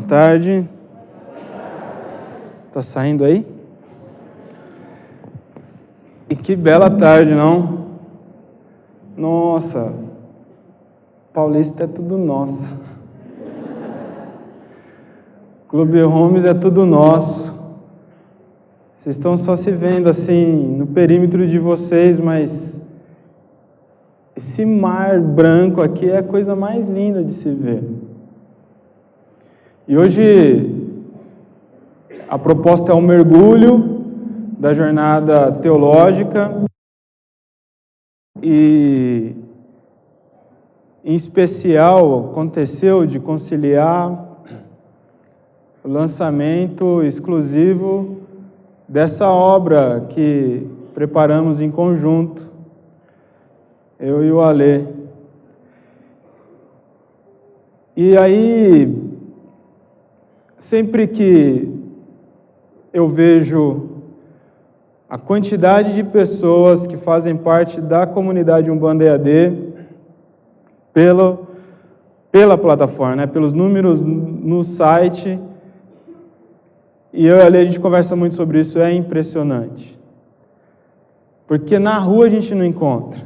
tarde. Tá saindo aí? E que bela tarde, não? Nossa, Paulista é tudo nosso. Clube Homes é tudo nosso. Vocês estão só se vendo assim no perímetro de vocês, mas esse mar branco aqui é a coisa mais linda de se ver. E hoje a proposta é um mergulho da jornada teológica e, em especial, aconteceu de conciliar o lançamento exclusivo dessa obra que preparamos em conjunto, eu e o Alê. E aí, sempre que eu vejo a quantidade de pessoas que fazem parte da comunidade Umbanda EAD pela plataforma, né, pelos números no site, e eu e a Alê, a gente conversa muito sobre isso, é impressionante. Porque na rua a gente não encontra.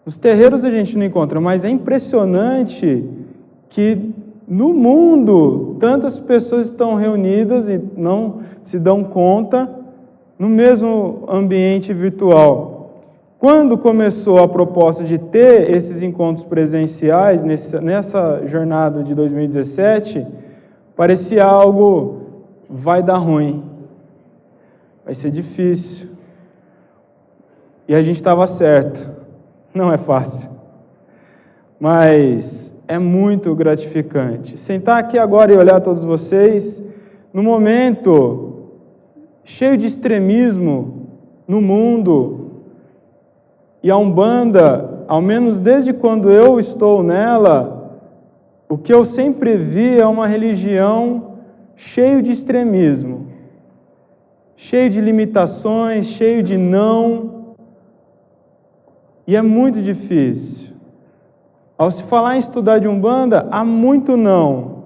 Nos terreiros a gente não encontra, mas é impressionante que no mundo tantas pessoas estão reunidas e não se dão conta no mesmo ambiente virtual. Quando começou a proposta de ter esses encontros presenciais, nessa jornada de 2017, parecia algo, vai dar ruim, vai ser difícil. E a gente estava certo, não é fácil, mas é muito gratificante. Sentar aqui agora e olhar todos vocês, no momento cheio de extremismo no mundo, e a Umbanda, ao menos desde quando eu estou nela, o que eu sempre vi é uma religião cheia de extremismo, cheio de limitações, cheio de não, e é muito difícil. Ao se falar em estudar de Umbanda, há muito não.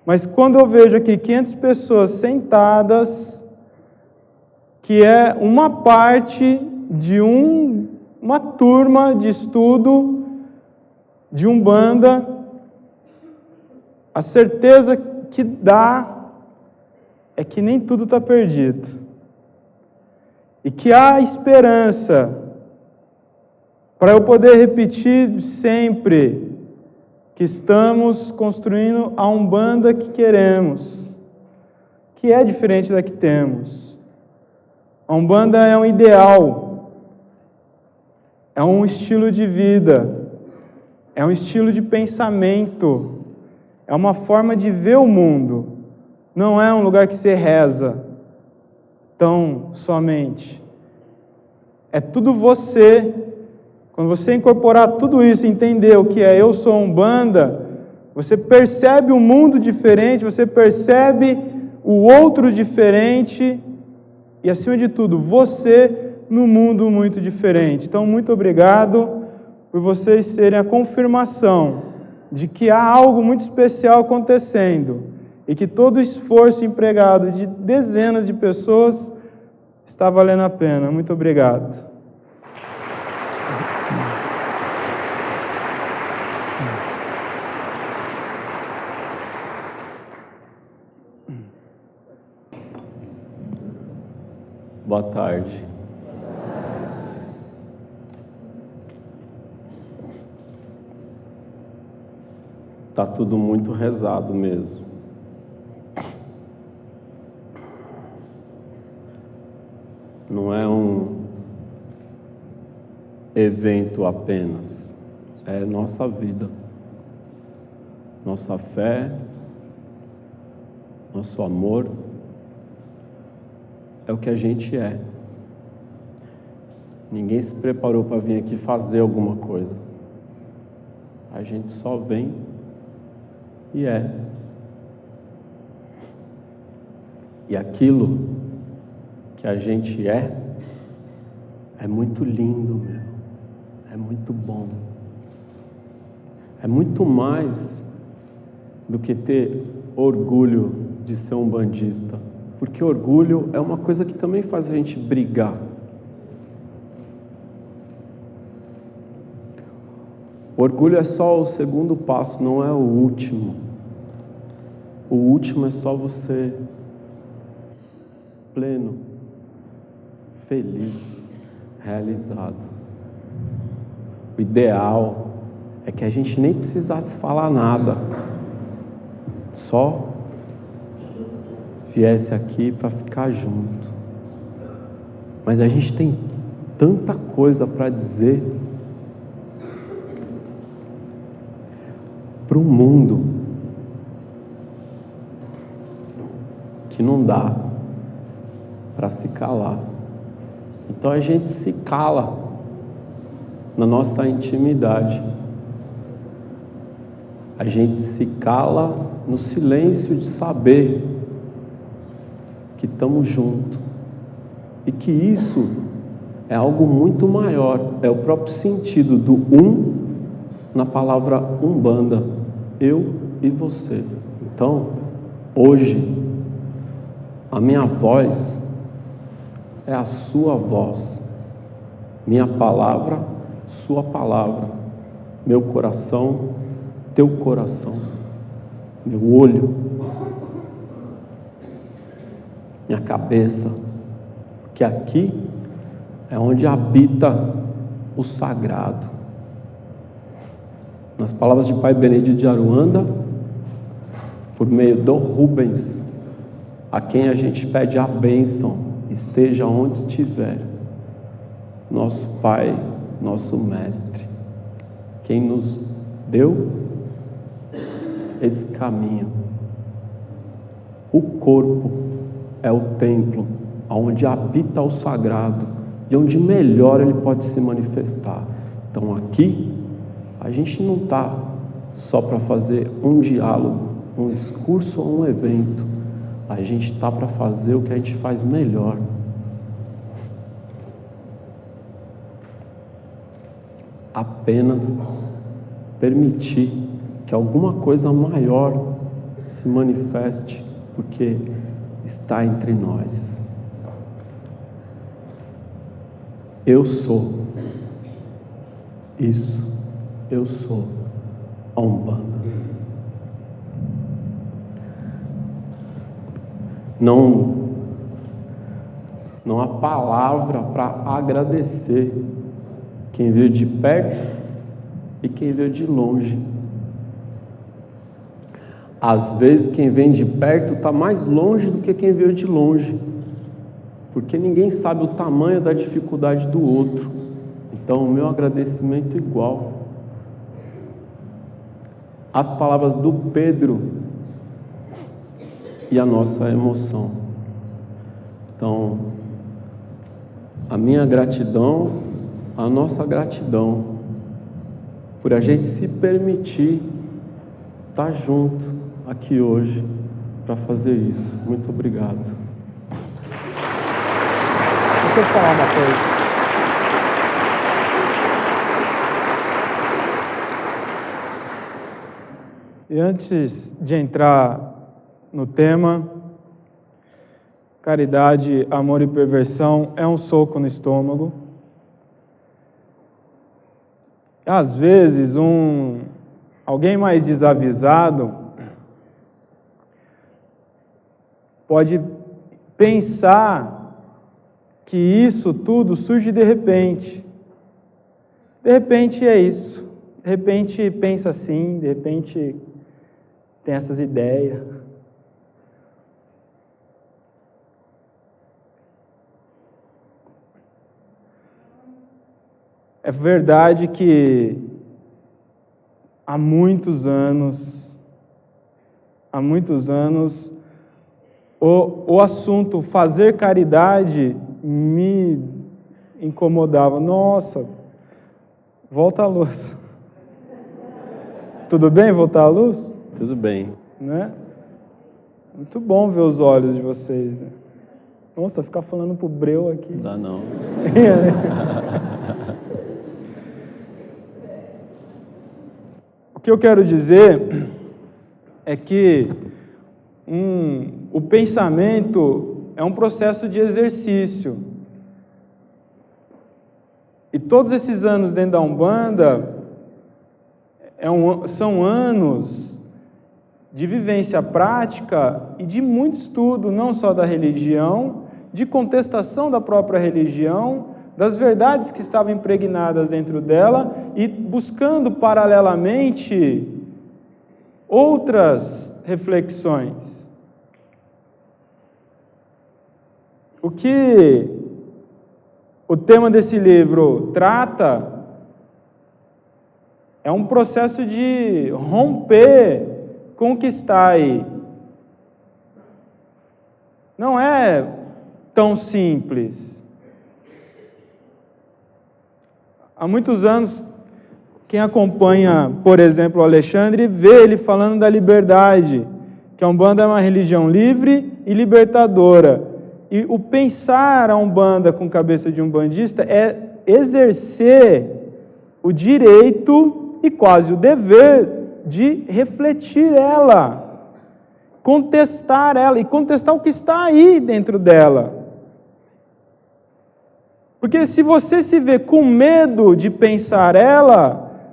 Mas quando eu vejo aqui 500 pessoas sentadas, que é uma parte de uma turma de estudo de Umbanda, a certeza que dá é que nem tudo está perdido. E que há esperança para eu poder repetir sempre que estamos construindo a Umbanda que queremos, que é diferente da que temos. A Umbanda é um ideal, é um estilo de vida, é um estilo de pensamento, é uma forma de ver o mundo. Não é um lugar que você reza tão somente. É tudo você. Quando você incorporar tudo isso, entender o que é eu sou Umbanda, você percebe um mundo diferente, você percebe o outro diferente e, acima de tudo, você num mundo muito diferente. Então, muito obrigado por vocês serem a confirmação de que há algo muito especial acontecendo e que todo o esforço empregado de dezenas de pessoas está valendo a pena. Muito obrigado. Boa tarde. Tá tudo muito rezado mesmo. Não é um evento apenas, é nossa vida, nossa fé, nosso amor. É o que a gente é. Ninguém se preparou para vir aqui fazer alguma coisa. A gente só vem e é. E aquilo que a gente é muito lindo, meu. É muito bom. É muito mais do que ter orgulho de ser um bandista. Porque orgulho é uma coisa que também faz a gente brigar. Orgulho é só o segundo passo, não é o último. O último é só você pleno, feliz, realizado. O ideal é que a gente nem precisasse falar nada, só viesse aqui para ficar junto. Mas a gente tem tanta coisa para dizer para o mundo que não dá para se calar. Então a gente se cala na nossa intimidade. A gente se cala no silêncio de saber que estamos juntos e que isso é algo muito maior, é o próprio sentido do na palavra Umbanda, eu e você. Então, hoje, a minha voz é a sua voz, minha palavra, sua palavra, meu coração, teu coração, meu olho, minha cabeça, porque aqui é onde habita o sagrado. Nas palavras de Pai Benedito de Aruanda, por meio do Rubens, a quem a gente pede a bênção, esteja onde estiver, nosso Pai, nosso Mestre, quem nos deu esse caminho. O corpo é o templo onde habita o sagrado e onde melhor ele pode se manifestar. Então aqui a gente não está só para fazer um diálogo, um discurso ou um evento. A gente está para fazer o que a gente faz melhor. Apenas permitir que alguma coisa maior se manifeste, porque está entre nós. Eu sou isso. Eu sou a Umbanda. Não há palavra para agradecer quem veio de perto e quem veio de longe. Às vezes quem vem de perto está mais longe do que quem veio de longe, porque ninguém sabe o tamanho da dificuldade do outro. Então o meu agradecimento é igual. As palavras do Pedro e a nossa emoção. Então, a minha gratidão, a nossa gratidão, por a gente se permitir estar junto aqui hoje para fazer isso. Muito obrigado. Deixa eu falar uma coisa. E antes de entrar no tema, caridade, amor e perversão é um soco no estômago. Às vezes, alguém mais desavisado pode pensar que isso tudo surge de repente. De repente é isso. De repente pensa assim, de repente tem essas ideias. É verdade que há muitos anos, o assunto fazer caridade me incomodava. Nossa, volta à luz. Tudo bem voltar à luz? Tudo bem. Né? Muito bom ver os olhos de vocês. Né? Nossa, ficar falando pro breu aqui. Não dá não. O que eu quero dizer é que o pensamento é um processo de exercício. E todos esses anos dentro da Umbanda são anos de vivência prática e de muito estudo, não só da religião, de contestação da própria religião, das verdades que estavam impregnadas dentro dela e buscando paralelamente outras reflexões. O que o tema desse livro trata é um processo de romper com o que está aí. Não é tão simples. Há muitos anos, quem acompanha, por exemplo, o Alexandre, vê ele falando da liberdade, que a Umbanda é uma religião livre e libertadora. E o pensar a Umbanda com cabeça de umbandista é exercer o direito e quase o dever de refletir ela, contestar ela e contestar o que está aí dentro dela. Porque se você se vê com medo de pensar ela,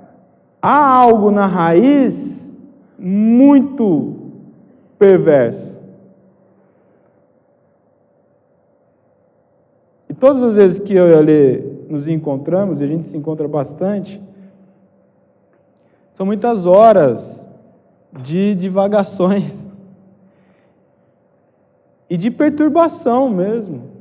há algo na raiz muito perverso. E todas as vezes que eu e a Lê nos encontramos, e a gente se encontra bastante, são muitas horas de divagações e de perturbação mesmo.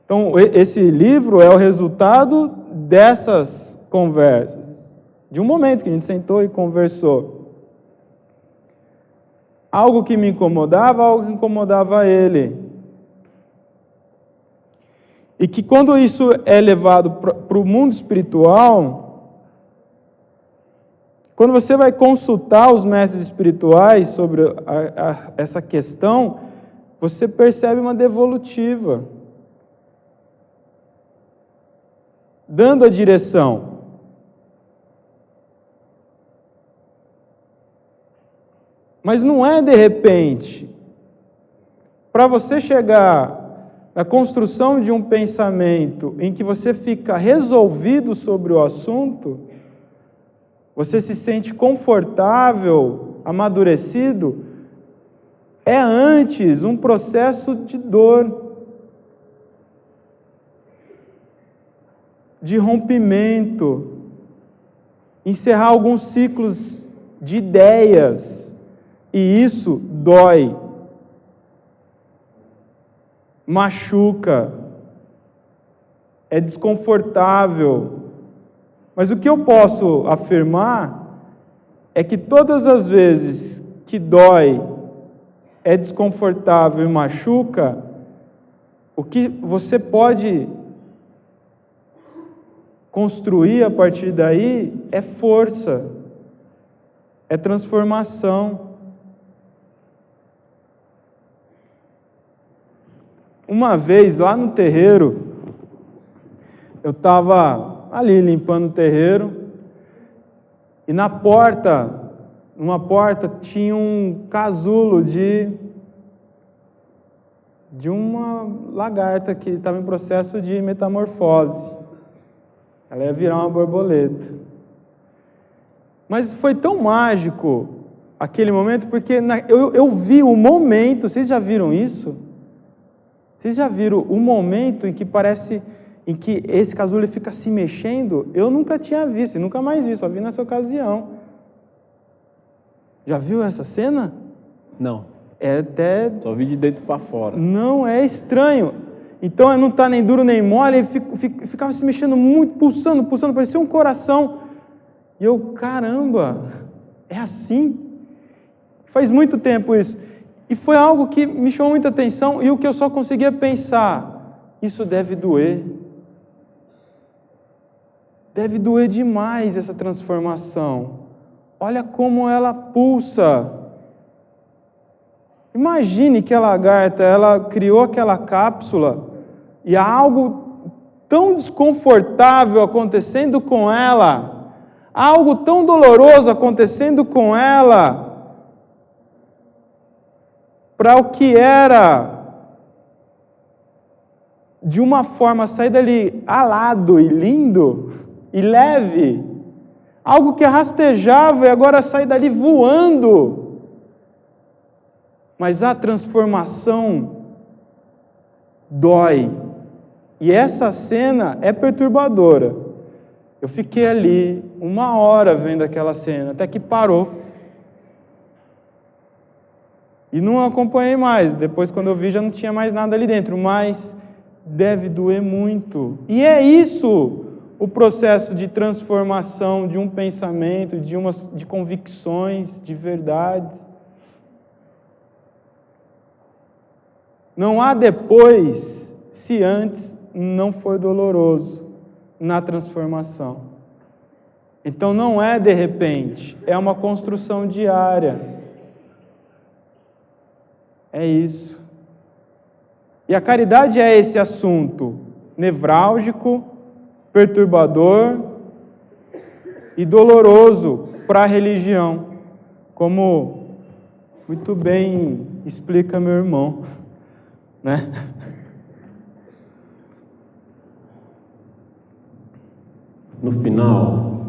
Então, esse livro é o resultado dessas conversas, de um momento que a gente sentou e conversou. Algo que me incomodava, algo que incomodava ele. E que quando isso é levado para o mundo espiritual, quando você vai consultar os mestres espirituais sobre essa questão, você percebe uma devolutiva, dando a direção. Mas não é de repente. Para você chegar na construção de um pensamento em que você fica resolvido sobre o assunto, você se sente confortável, amadurecido, é antes um processo de dor, de rompimento, encerrar alguns ciclos de ideias, e isso dói, machuca, é desconfortável. Mas o que eu posso afirmar é que todas as vezes que dói, é desconfortável e machuca, o que você pode construir a partir daí é força, é transformação. Uma vez, lá no terreiro, eu estava ali limpando o terreiro, e numa porta, tinha um casulo de uma lagarta que estava em processo de metamorfose. Ela ia virar uma borboleta. Mas foi tão mágico aquele momento, porque eu vi o momento, vocês já viram isso? Vocês já viram o momento em que esse casulo fica se mexendo? Eu nunca tinha visto, e nunca mais vi, só vi nessa ocasião. Já viu essa cena? Não. É até... Só vi de dentro para fora. Não, é estranho. Então não está nem duro nem mole, ele ficava se mexendo muito, pulsando, parecia um coração. E eu, caramba, é assim? Faz muito tempo isso. E foi algo que me chamou muita atenção, e o que eu só conseguia pensar, isso deve doer. Deve doer demais essa transformação. Olha como ela pulsa. Imagine que a lagarta, ela criou aquela cápsula, e há algo tão desconfortável acontecendo com ela, algo tão doloroso acontecendo com ela, para o que era, de uma forma, sair dali alado e lindo e leve, algo que rastejava e agora sai dali voando. Mas a transformação dói. E essa cena é perturbadora. Eu fiquei ali 1 hora vendo aquela cena, até que parou. E não acompanhei mais. Depois, quando eu vi, já não tinha mais nada ali dentro. Mas deve doer muito. E é isso o processo de transformação de um pensamento, de convicções, de verdades. Não há depois, se antes não for doloroso na transformação. Então não é de repente, é uma construção diária. É isso. E a caridade é esse assunto nevrálgico, perturbador e doloroso para a religião, como muito bem explica meu irmão, né? No final,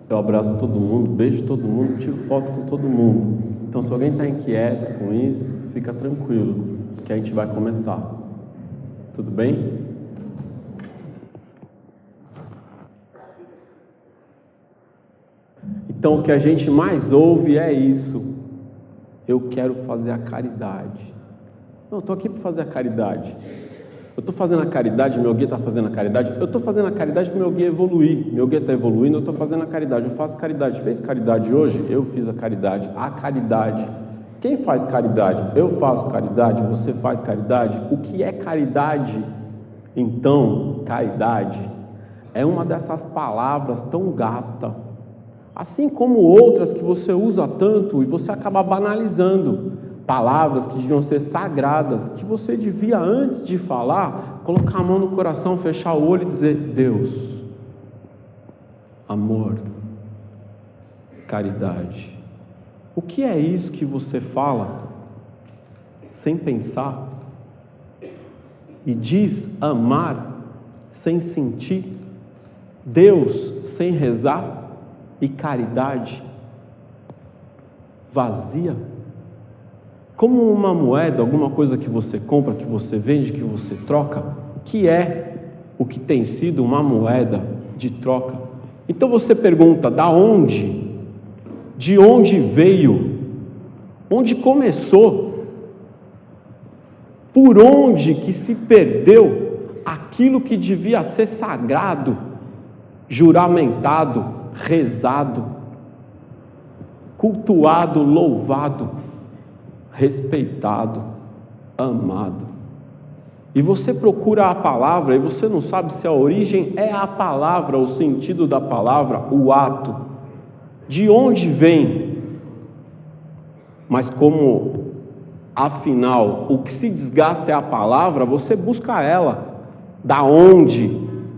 eu abraço todo mundo, beijo todo mundo, tiro foto com todo mundo. Então, se alguém está inquieto com isso, fica tranquilo, que a gente vai começar. Tudo bem? Então, o que a gente mais ouve é isso. Eu quero fazer a caridade. Não, eu estou aqui para fazer a caridade. Eu estou fazendo a caridade, meu guia está fazendo a caridade. Eu estou fazendo a caridade para meu guia evoluir. Meu guia está evoluindo, eu estou fazendo a caridade. Eu faço caridade. Fez caridade hoje? Eu fiz a caridade. A caridade. Quem faz caridade? Eu faço caridade, você faz caridade. O que é caridade? Então, caridade é uma dessas palavras tão gasta, assim como outras que você usa tanto e você acaba banalizando. Palavras que deviam ser sagradas, que você devia, antes de falar, colocar a mão no coração, fechar o olho e dizer: Deus, amor, caridade. O que é isso que você fala sem pensar e diz amar sem sentir, Deus sem rezar e caridade vazia? Como uma moeda, alguma coisa que você compra, que você vende, que você troca, que é o que tem sido uma moeda de troca. Então você pergunta: da onde? De onde veio? Onde começou? Por onde que se perdeu aquilo que devia ser sagrado, juramentado, rezado, cultuado, louvado, respeitado, amado? E você procura a palavra e você não sabe se a origem é a palavra, o sentido da palavra, o ato. De onde vem? Mas como, afinal, o que se desgasta é a palavra, você busca ela. Da onde?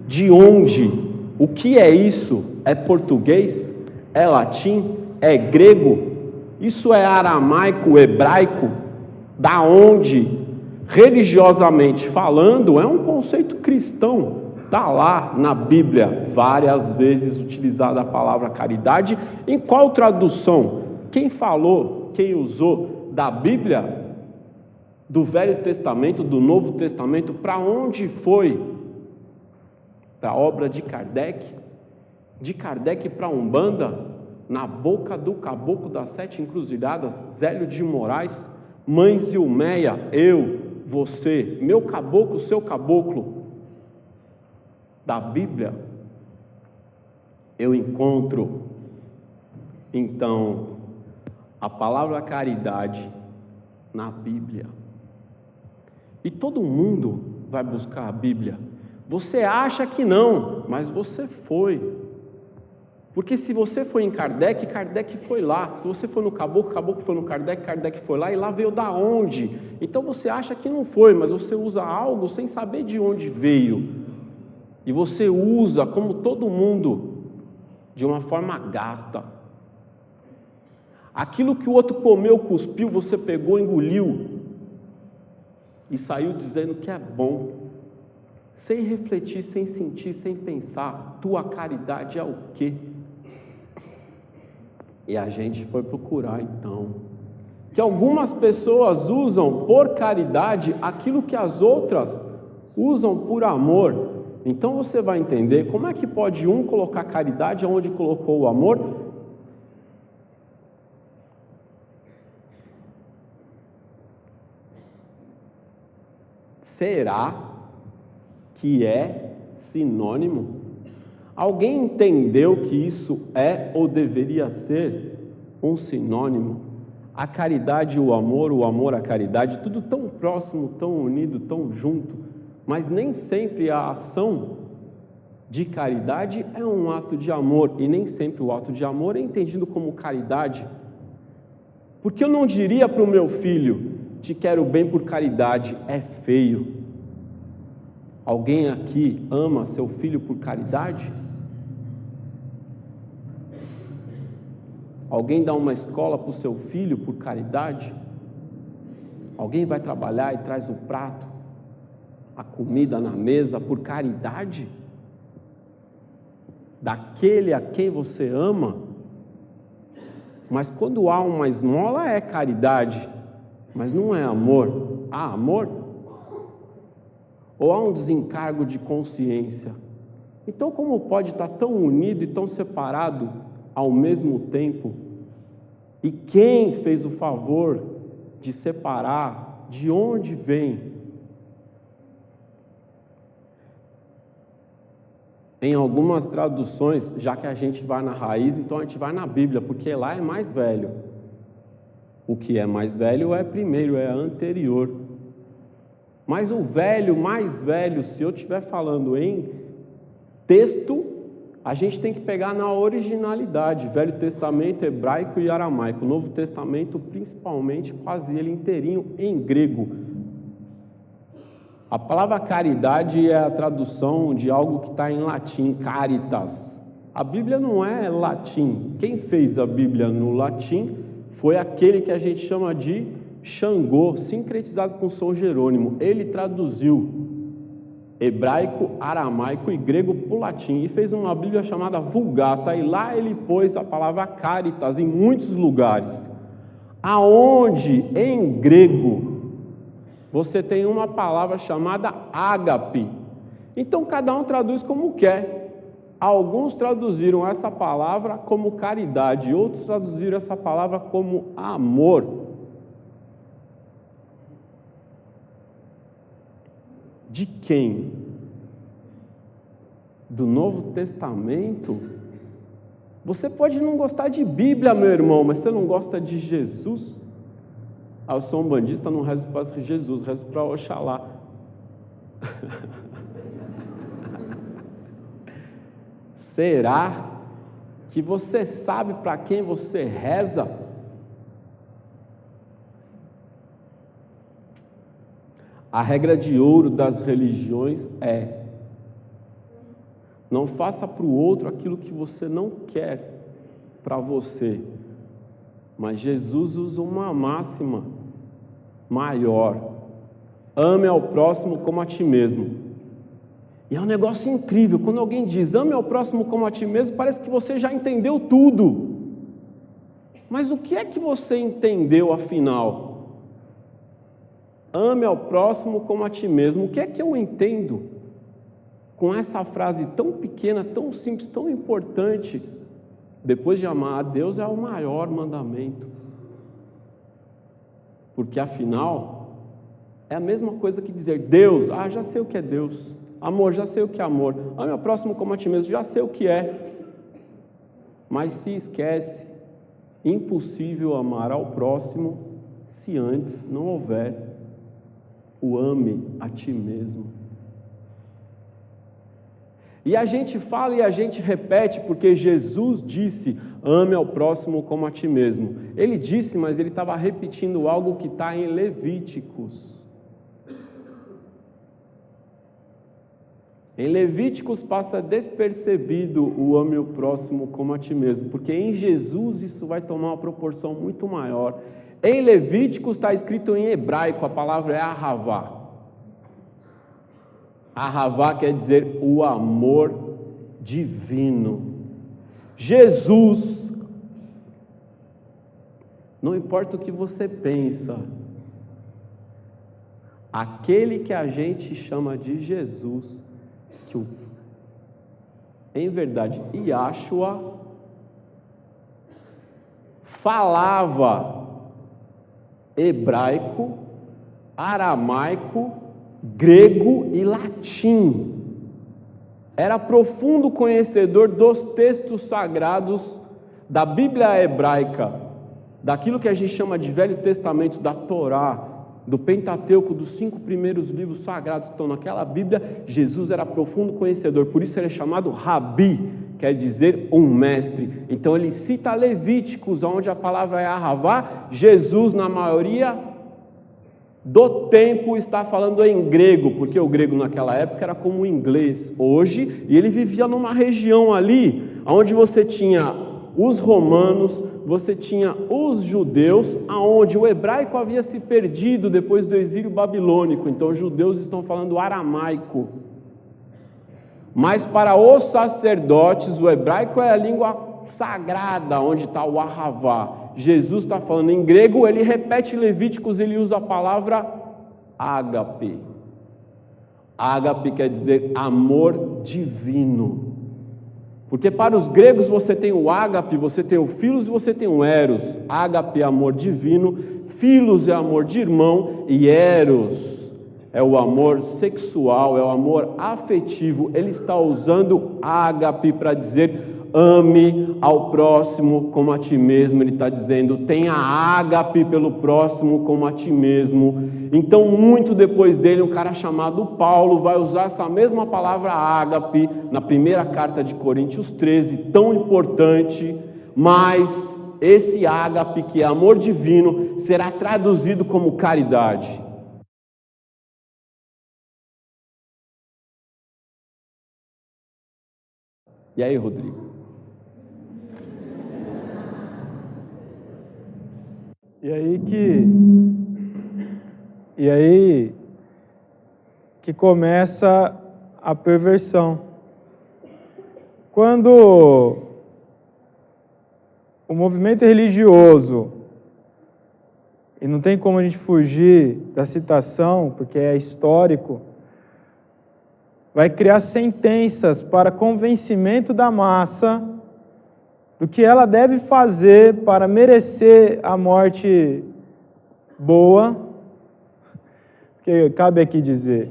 De onde? O que é isso? É português? É latim? É grego? Isso é aramaico, hebraico? Da onde? Religiosamente falando, é um conceito cristão. Está lá na Bíblia, várias vezes utilizada a palavra caridade. Em qual tradução? Quem falou, quem usou da Bíblia, do Velho Testamento, do Novo Testamento, para onde foi? Da obra de Kardec? De Kardec para Umbanda? Na boca do caboclo das 7 encruzilhadas, Zélio de Moraes, Mãe Zilmeia, eu, você, meu caboclo, seu caboclo. Da Bíblia, eu encontro, então, a palavra caridade na Bíblia. E todo mundo vai buscar a Bíblia. Você acha que não, mas você foi. Porque se você foi em Kardec, Kardec foi lá. Se você foi no caboclo, caboclo foi no Kardec, Kardec foi lá. E lá veio da onde? Então você acha que não foi, mas você usa algo sem saber de onde veio. E você usa, como todo mundo, de uma forma gasta. Aquilo que o outro comeu, cuspiu, você pegou, engoliu e saiu dizendo que é bom, sem refletir, sem sentir, sem pensar. Tua caridade é o quê? E a gente foi procurar então que algumas pessoas usam por caridade aquilo que as outras usam por amor. Então você vai entender como é que pode um colocar caridade onde colocou o amor. Será que é sinônimo? Alguém entendeu que isso é ou deveria ser um sinônimo? A caridade e o amor a caridade, tudo tão próximo, tão unido, tão junto, mas nem sempre a ação de caridade é um ato de amor, e nem sempre o ato de amor é entendido como caridade. Porque eu não diria para o meu filho, te quero bem por caridade, é feio. Alguém aqui ama seu filho por caridade? Alguém dá uma escola para o seu filho por caridade? Alguém vai trabalhar e traz o prato, a comida na mesa por caridade? Daquele a quem você ama? Mas quando há uma esmola é caridade, mas não é amor. Há amor? Ou há um desencargo de consciência? Então como pode estar tão unido e tão separado ao mesmo tempo? E quem fez o favor de separar? De onde vem? Em algumas traduções, já que a gente vai na raiz, então a gente vai na Bíblia, porque lá é mais velho. O que é mais velho é primeiro, é anterior. Mas o velho, mais velho, se eu estiver falando em texto, a gente tem que pegar na originalidade, Velho Testamento, hebraico e aramaico, Novo Testamento principalmente, quase ele inteirinho em grego. A palavra caridade é a tradução de algo que está em latim, caritas. A Bíblia não é latim. Quem fez a Bíblia no latim foi aquele que a gente chama de Xangô, sincretizado com São Jerônimo. Ele traduziu hebraico, aramaico e grego para o latim e fez uma Bíblia chamada Vulgata, e lá ele pôs a palavra caritas em muitos lugares. Aonde em grego você tem uma palavra chamada ágape. Então cada um traduz como quer. Alguns traduziram essa palavra como caridade, outros traduziram essa palavra como amor. De quem? Do Novo Testamento? Você pode não gostar de Bíblia, meu irmão, mas você não gosta de Jesus? Eu sou um bandista, não rezo para Jesus, rezo para Oxalá. Será que você sabe para quem você reza? A regra de ouro das religiões é: não faça para o outro aquilo que você não quer para você. Mas Jesus usa uma máxima maior: ame ao próximo como a ti mesmo. E é um negócio incrível, quando alguém diz ame ao próximo como a ti mesmo, parece que você já entendeu tudo. Mas o que é que você entendeu afinal? Ame ao próximo como a ti mesmo. O que é que eu entendo com essa frase tão pequena, tão simples, tão importante? Depois de amar a Deus, é o maior mandamento. Porque afinal, é a mesma coisa que dizer Deus, já sei o que é Deus. Amor, já sei o que é amor. Ame ao próximo como a ti mesmo, já sei o que é. Mas se esquece, impossível amar ao próximo se antes não houver o ame a ti mesmo. E a gente fala e a gente repete porque Jesus disse, ame ao próximo como a ti mesmo. Ele disse, mas ele estava repetindo algo que está em Levíticos. Em Levíticos passa despercebido o ame o próximo como a ti mesmo, porque em Jesus isso vai tomar uma proporção muito maior. Em Levíticos está escrito em hebraico, a palavra é ahavá. Ahavá quer dizer o amor divino. Jesus, não importa o que você pensa, aquele que a gente chama de Jesus, que em verdade Yahshua falava hebraico, aramaico, grego e latim. Era profundo conhecedor dos textos sagrados da Bíblia hebraica, daquilo que a gente chama de Velho Testamento, da Torá, do Pentateuco, dos 5 primeiros livros sagrados que estão naquela Bíblia. Jesus era profundo conhecedor, por isso ele é chamado Rabi, quer dizer um mestre. Então ele cita Levíticos, onde a palavra é ahavá. Jesus, na maioria do tempo, está falando em grego, porque o grego naquela época era como o inglês hoje, e ele vivia numa região ali, onde você tinha os romanos, você tinha os judeus, aonde o hebraico havia se perdido depois do exílio babilônico. Então os judeus estão falando aramaico. Mas para os sacerdotes, o hebraico é a língua sagrada, onde está o ahavá. Jesus está falando em grego, ele repete Levíticos, ele usa a palavra ágape. Ágape quer dizer amor divino. Porque para os gregos você tem o ágape, você tem o filos e você tem o eros. Ágape é amor divino, filos é amor de irmão e eros é o amor sexual, é o amor afetivo. Ele está usando ágape para dizer ame ao próximo como a ti mesmo. Ele está dizendo tenha ágape pelo próximo como a ti mesmo. Então, muito depois dele, um cara chamado Paulo vai usar essa mesma palavra ágape na primeira carta de Coríntios 13, tão importante, mas esse ágape, que é amor divino, será traduzido como caridade. E aí, Rodrigo? E aí que começa a perversão. Quando o movimento religioso, e não tem como a gente fugir da citação, porque é histórico, vai criar sentenças para convencimento da massa do que ela deve fazer para merecer a morte boa, que cabe aqui dizer,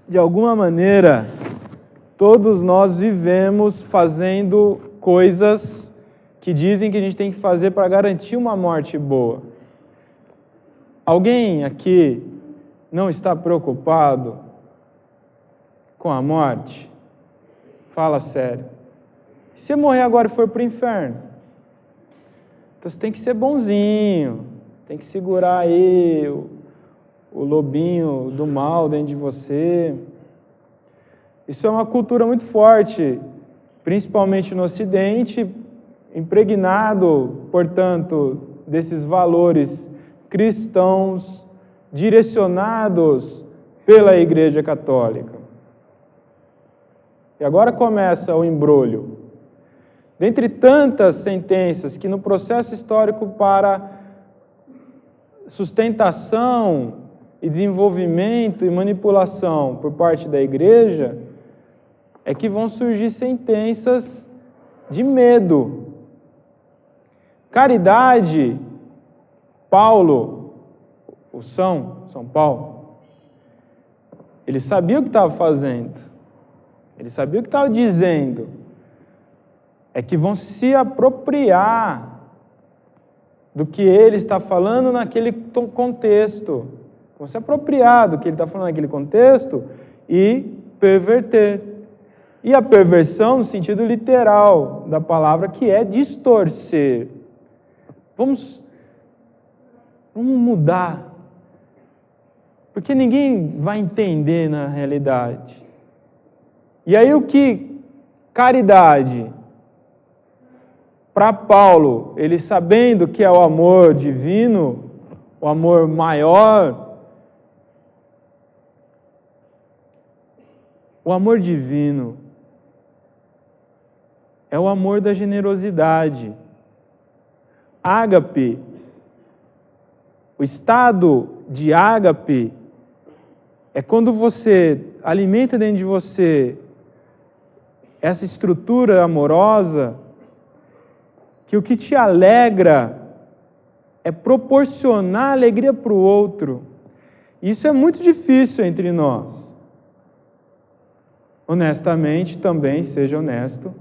de alguma maneira, todos nós vivemos fazendo coisas que dizem que a gente tem que fazer para garantir uma morte boa. Alguém aqui não está preocupado com a morte? Fala sério. Se você morrer agora e for para o inferno, então você tem que ser bonzinho, tem que segurar aí o lobinho do mal dentro de você. Isso é uma cultura muito forte, principalmente no Ocidente, impregnado, portanto, desses valores cristãos direcionados pela Igreja Católica. E agora começa o embrolho. Dentre tantas sentenças que no processo histórico para sustentação e desenvolvimento e manipulação por parte da igreja, é que vão surgir sentenças de medo. Caridade, Paulo, São Paulo, ele sabia o que estava fazendo. Ele sabia o que estava dizendo. É que vão se apropriar do que ele está falando naquele contexto. Vão se apropriar do que ele está falando naquele contexto e perverter. E a perversão no sentido literal da palavra, que é distorcer. Vamos mudar. Porque ninguém vai entender na realidade. E aí o que caridade, para Paulo, ele sabendo que é o amor divino, o amor maior, o amor divino é o amor da generosidade. Ágape, o estado de ágape é quando você alimenta dentro de você essa estrutura amorosa, que o que te alegra é proporcionar alegria para o outro. Isso é muito difícil entre nós. Honestamente, também, seja honesto,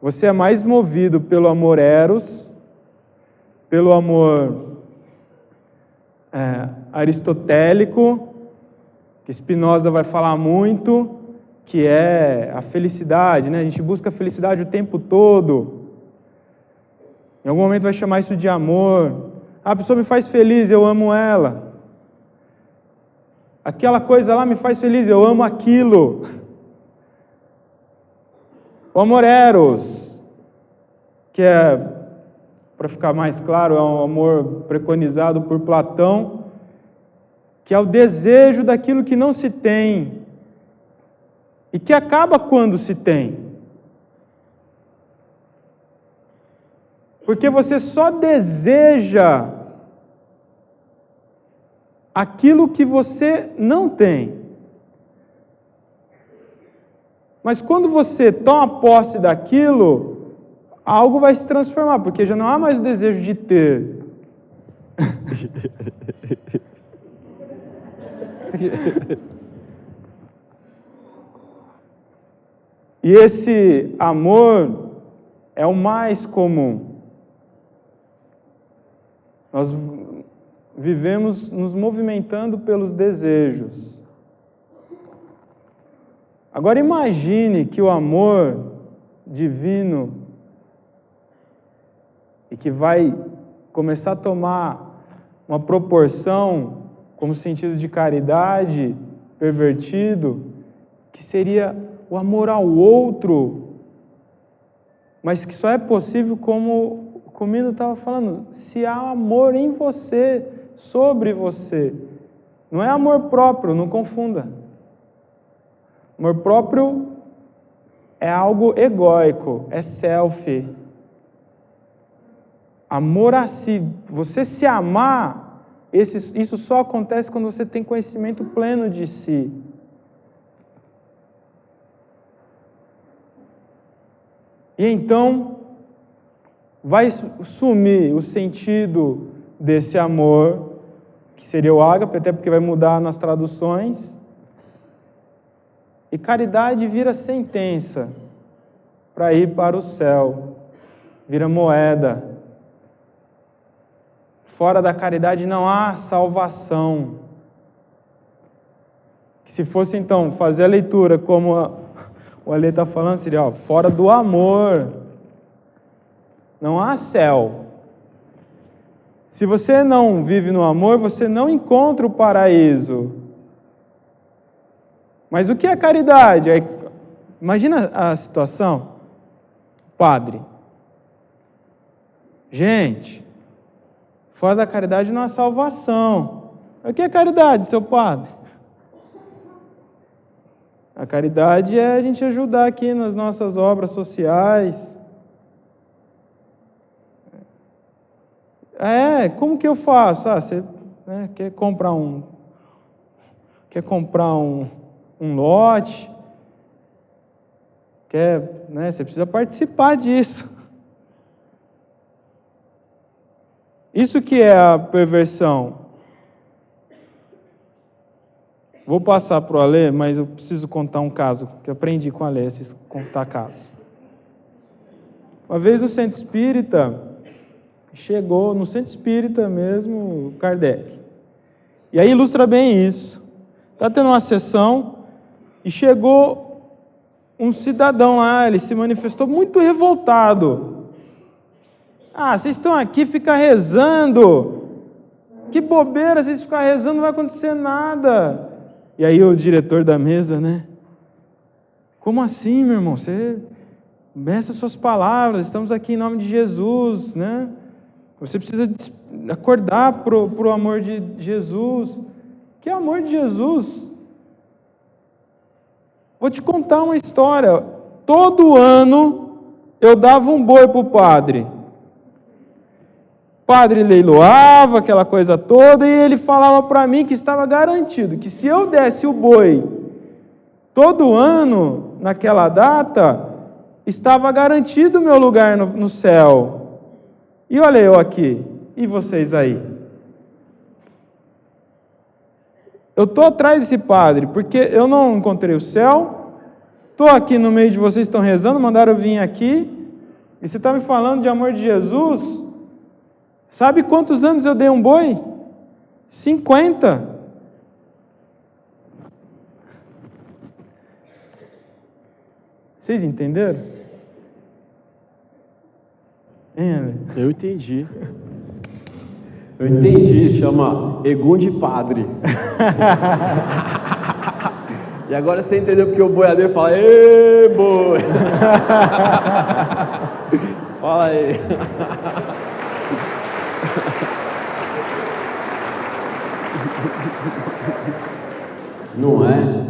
você é mais movido pelo amor eros, pelo amor aristotélico, que Spinoza vai falar muito, que é a felicidade, né? A gente busca a felicidade o tempo todo. Em algum momento vai chamar isso de amor. A pessoa me faz feliz, eu amo ela. Aquela coisa lá me faz feliz, eu amo aquilo. O amor eros, que é, para ficar mais claro, é um amor preconizado por Platão, que é o desejo daquilo que não se tem e que acaba quando se tem. Porque você só deseja aquilo que você não tem. Mas quando você toma posse daquilo, algo vai se transformar, porque já não há mais o desejo de ter. E esse amor é o mais comum. Nós vivemos nos movimentando pelos desejos. Agora imagine que o amor divino, e que vai começar a tomar uma proporção como sentido de caridade pervertido, que seria o amor ao outro, mas que só é possível, como o Comino estava falando, se há amor em você, sobre você. Não é amor próprio, não confunda. Amor próprio é algo egóico, é self. Amor a si, você se amar, isso só acontece quando você tem conhecimento pleno de si. E então, vai sumir o sentido desse amor, que seria o ágape, até porque vai mudar nas traduções, e caridade vira sentença para ir para o céu, vira moeda. Fora da caridade não há salvação. Que se fosse então fazer a leitura como o Ale está falando, seria fora do amor não há céu. Se você não vive no amor, você não encontra o paraíso. Mas o que é caridade? Imagina a situação. Padre. Gente, fora da caridade não há salvação. O que é caridade, seu padre? A caridade é a gente ajudar aqui nas nossas obras sociais. Como que eu faço? Você quer comprar um lote, você precisa participar disso. Isso que é a perversão. Vou passar para o Alê, mas eu preciso contar um caso que eu aprendi com o Alê, esses contar casos. Uma vez o Centro Espírita, chegou no Centro Espírita mesmo, Kardec. E aí ilustra bem isso. Está tendo uma sessão e chegou um cidadão lá, ele se manifestou muito revoltado. Vocês estão aqui, fica rezando. que bobeira, vocês ficarem rezando, não vai acontecer nada. E aí o diretor da mesa, né? Como assim, meu irmão? Você meça suas palavras, estamos aqui em nome de Jesus, né? Você precisa acordar pro amor de Jesus. Que amor de Jesus? Vou te contar uma história. Todo ano eu dava um boi para o padre. O padre leiloava aquela coisa toda e ele falava para mim que estava garantido, que se eu desse o boi todo ano, naquela data, estava garantido o meu lugar no céu. E olha eu aqui, e vocês aí? Eu estou atrás desse padre, porque eu não encontrei o céu, estou aqui no meio de vocês, estão rezando, mandaram eu vir aqui, e você está me falando de amor de Jesus? Sabe quantos anos eu dei um boi? 50. Vocês entenderam? Hein, Ale? Eu entendi. Eu entendi, chama Egum de Padre. E agora você entendeu porque o boiadeiro fala: ê, boi! Fala aí. Não é?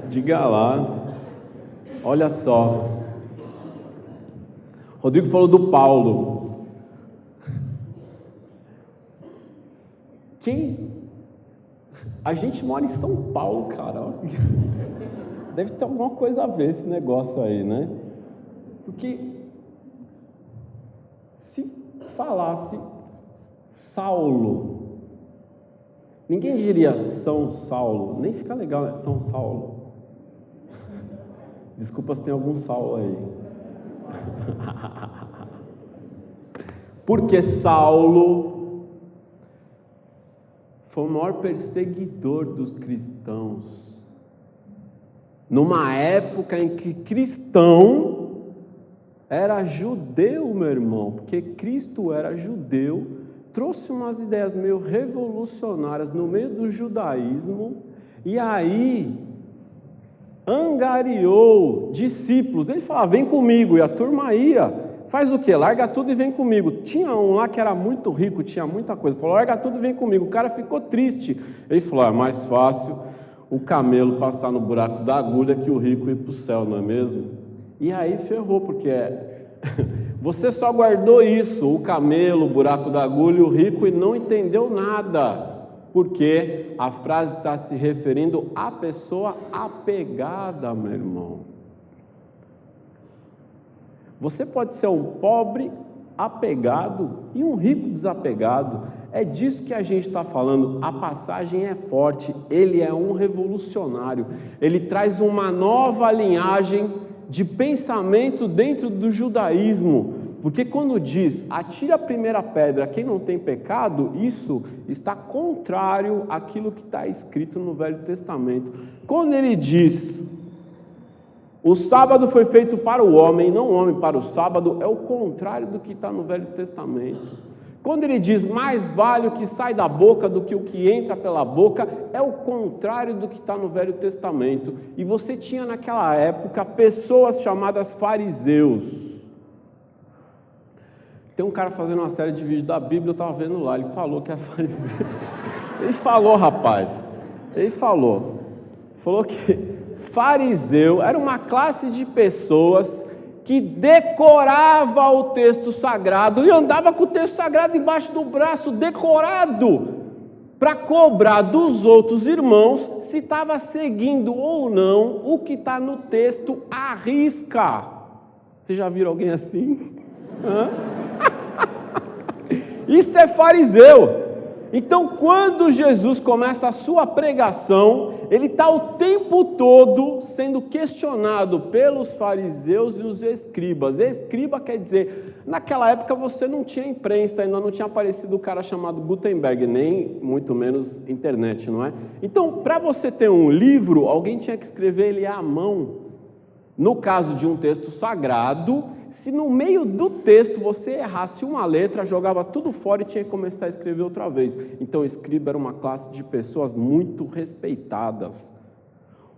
Diga lá. Olha só. Rodrigo falou do Paulo. A gente mora em São Paulo, cara. Deve ter alguma coisa a ver esse negócio aí, né? Porque se falasse Saulo, ninguém diria São Saulo. Nem fica legal, né? São Saulo. Desculpa se tem algum Saulo aí. Porque Saulo foi o maior perseguidor dos cristãos. Numa época em que cristão era judeu, meu irmão, porque Cristo era judeu, trouxe umas ideias meio revolucionárias no meio do judaísmo, e aí angariou discípulos. Ele falava: vem comigo, e a turma ia. Faz o quê? Larga tudo e vem comigo. Tinha um lá que era muito rico, tinha muita coisa. Falou: larga tudo e vem comigo. O cara ficou triste. Ele falou: é mais fácil o camelo passar no buraco da agulha que o rico ir para o céu, não é mesmo? E aí ferrou, porque você só guardou isso, o camelo, o buraco da agulha e o rico, e não entendeu nada. Porque a frase está se referindo à pessoa apegada, meu irmão. Você pode ser um pobre apegado e um rico desapegado. É disso que a gente está falando. A passagem é forte, ele é um revolucionário. Ele traz uma nova linhagem de pensamento dentro do judaísmo. Porque quando diz, atira a primeira pedra quem não tem pecado, isso está contrário àquilo que está escrito no Velho Testamento. Quando ele diz, o sábado foi feito para o homem, não o homem para o sábado, é o contrário do que está no Velho Testamento. Quando ele diz, mais vale o que sai da boca do que o que entra pela boca, é o contrário do que está no Velho Testamento. E você tinha naquela época pessoas chamadas fariseus. Tem um cara fazendo uma série de vídeos da Bíblia, eu estava vendo lá, ele falou que era fariseu. Ele falou, rapaz, falou que fariseu era uma classe de pessoas que decorava o texto sagrado e andava com o texto sagrado embaixo do braço, decorado, para cobrar dos outros irmãos se estava seguindo ou não o que está no texto à risca. Vocês já viram alguém assim? Hã? Isso é fariseu. Então, quando Jesus começa a sua pregação, ele está o tempo todo sendo questionado pelos fariseus e os escribas. Escriba quer dizer, naquela época você não tinha imprensa, ainda não tinha aparecido o cara chamado Gutenberg, nem muito menos internet, não é? Então, para você ter um livro, alguém tinha que escrever ele à mão. No caso de um texto sagrado, se no meio do texto você errasse uma letra, jogava tudo fora e tinha que começar a escrever outra vez. Então o escriba era uma classe de pessoas muito respeitadas.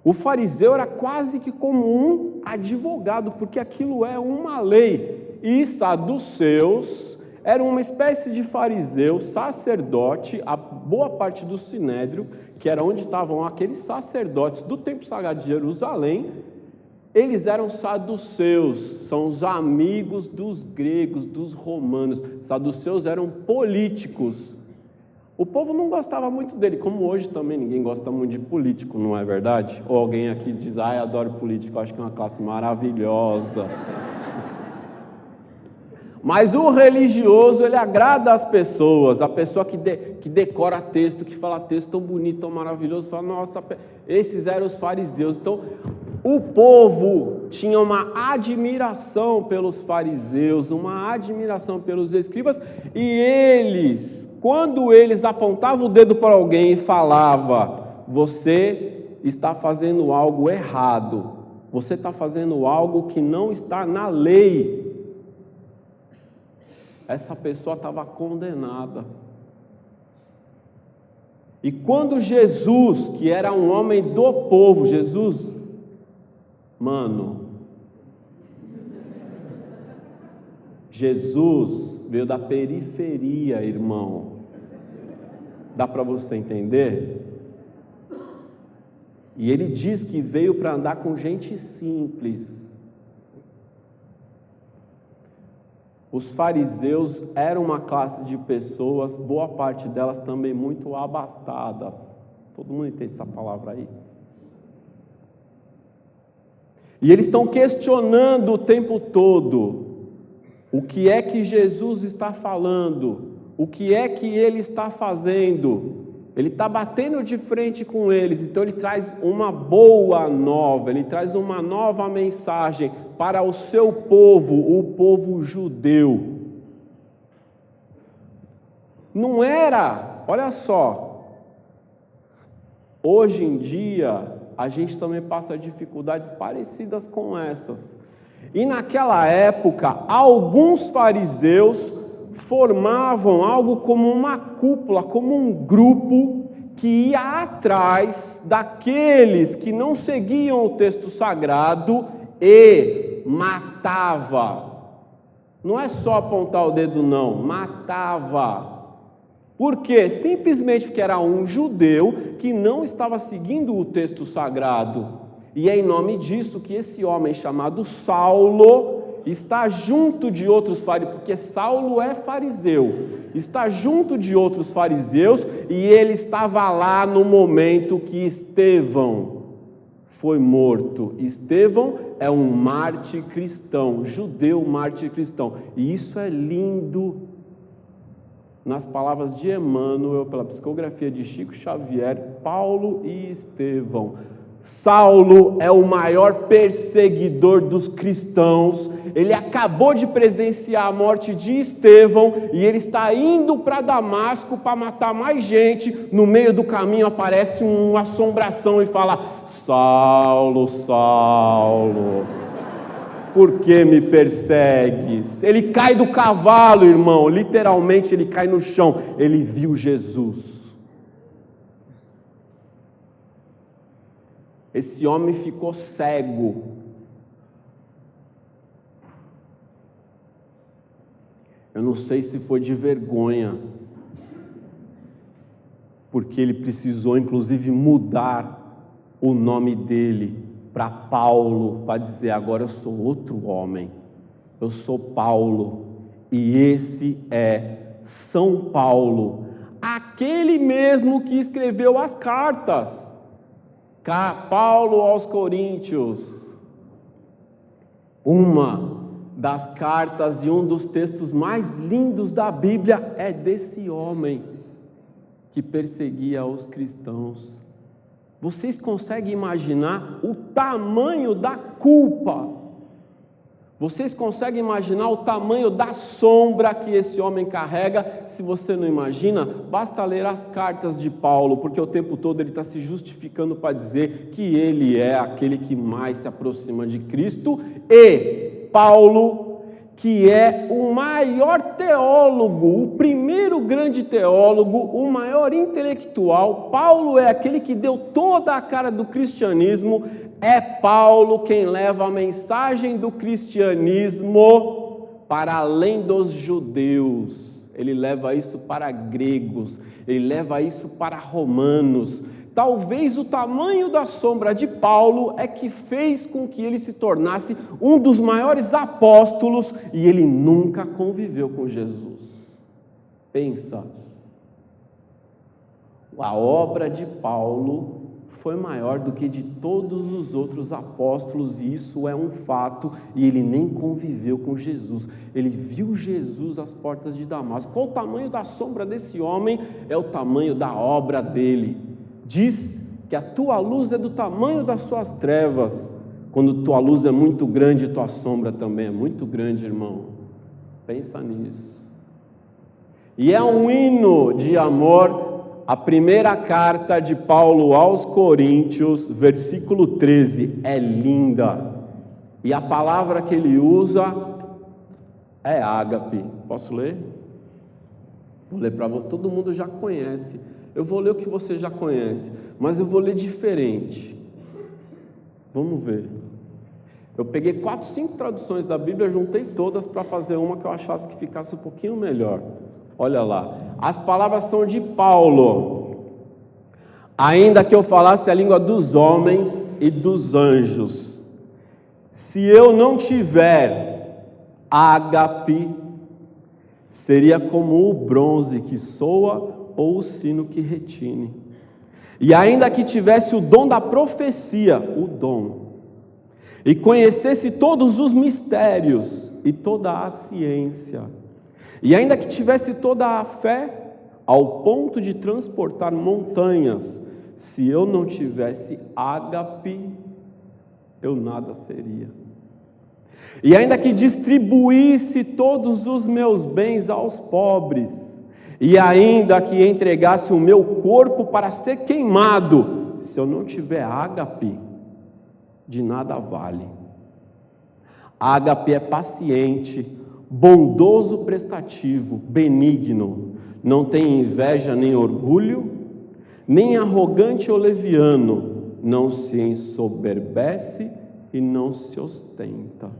O fariseu era quase que como um advogado, porque aquilo é uma lei. E saduceus eram uma espécie de fariseu, sacerdote, a boa parte do sinédrio, que era onde estavam aqueles sacerdotes do Templo Sagrado de Jerusalém. Eles eram saduceus, são os amigos dos gregos, dos romanos. Saduceus eram políticos. O povo não gostava muito dele, como hoje também ninguém gosta muito de político, não é verdade? Ou alguém aqui diz, eu adoro político, acho que é uma classe maravilhosa. Mas o religioso, ele agrada as pessoas, a pessoa que decora texto, que fala texto tão bonito, tão maravilhoso, fala, nossa, esses eram os fariseus. Então, o povo tinha uma admiração pelos fariseus, uma admiração pelos escribas, e eles, quando eles apontavam o dedo para alguém e falavam, você está fazendo algo errado, você está fazendo algo que não está na lei, essa pessoa estava condenada. E quando Jesus, que era um homem do povo, Jesus veio da periferia, irmão. Dá para você entender? E ele diz que veio para andar com gente simples. Os fariseus eram uma classe de pessoas, boa parte delas também muito abastadas. Todo mundo entende essa palavra aí? E eles estão questionando o tempo todo o que é que Jesus está falando, o que é que ele está fazendo. Ele está batendo de frente com eles, então ele traz uma boa nova, ele traz uma nova mensagem para o seu povo, o povo judeu. Não era, olha só, hoje em dia a gente também passa dificuldades parecidas com essas. E naquela época, alguns fariseus formavam algo como uma cúpula, como um grupo que ia atrás daqueles que não seguiam o texto sagrado e matava. Não é só apontar o dedo não, matava. Por quê? Simplesmente porque era um judeu que não estava seguindo o texto sagrado. E é em nome disso que esse homem chamado Saulo está junto de outros fariseus, porque Saulo é fariseu, está junto de outros fariseus, e ele estava lá no momento que Estevão foi morto. Estevão é um mártir cristão, judeu mártir cristão, e isso é lindo. Nas palavras de Emmanuel, pela psicografia de Chico Xavier, Paulo e Estevão. Saulo é o maior perseguidor dos cristãos, ele acabou de presenciar a morte de Estevão e ele está indo para Damasco para matar mais gente. No meio do caminho aparece uma assombração e fala: Saulo, Saulo, por que me persegues? Ele cai do cavalo, irmão, literalmente ele cai no chão, ele viu Jesus. Esse homem ficou cego. Eu não sei se foi de vergonha, porque ele precisou inclusive mudar o nome dele para Paulo, para dizer: agora eu sou outro homem, eu sou Paulo, e esse é São Paulo, aquele mesmo que escreveu as cartas. Paulo aos Coríntios, uma das cartas e um dos textos mais lindos da Bíblia é desse homem que perseguia os cristãos. Vocês conseguem imaginar o tamanho da culpa? Vocês conseguem imaginar o tamanho da sombra que esse homem carrega? Se você não imagina, basta ler as cartas de Paulo, porque o tempo todo ele está se justificando para dizer que ele é aquele que mais se aproxima de Cristo. E Paulo, que é o maior teólogo, o primeiro grande teólogo, o maior intelectual. Paulo é aquele que deu toda a cara do cristianismo. É Paulo quem leva a mensagem do cristianismo para além dos judeus. Ele leva isso para gregos, ele leva isso para romanos. Talvez o tamanho da sombra de Paulo é que fez com que ele se tornasse um dos maiores apóstolos, e ele nunca conviveu com Jesus. Pensa, a obra de Paulo foi maior do que de todos os outros apóstolos, e isso é um fato, e ele nem conviveu com Jesus. Ele viu Jesus às portas de Damasco. Qual o tamanho da sombra desse homem? É o tamanho da obra dele. Diz que a tua luz é do tamanho das suas trevas. Quando tua luz é muito grande, tua sombra também é muito grande, irmão. Pensa nisso. E é um hino de amor. A primeira carta de Paulo aos Coríntios, versículo 13, é linda. E a palavra que ele usa é ágape. Posso ler? Vou ler para você. Todo mundo já conhece. Eu vou ler o que você já conhece, mas eu vou ler diferente. Vamos ver. Eu peguei 4, 5 traduções da Bíblia, juntei todas para fazer uma que eu achasse que ficasse um pouquinho melhor. Olha lá. As palavras são de Paulo. Ainda que eu falasse a língua dos homens e dos anjos, se eu não tiver ágape, seria como o bronze que soa ou o sino que retine. E ainda que tivesse o dom da profecia, o dom, e conhecesse todos os mistérios e toda a ciência, e ainda que tivesse toda a fé, ao ponto de transportar montanhas, se eu não tivesse ágape, eu nada seria. E ainda que distribuísse todos os meus bens aos pobres, e ainda que entregasse o meu corpo para ser queimado, se eu não tiver ágape, de nada vale. Ágape é paciente, bondoso, prestativo, benigno, não tem inveja nem orgulho, nem arrogante ou leviano, não se ensoberbece e não se ostenta.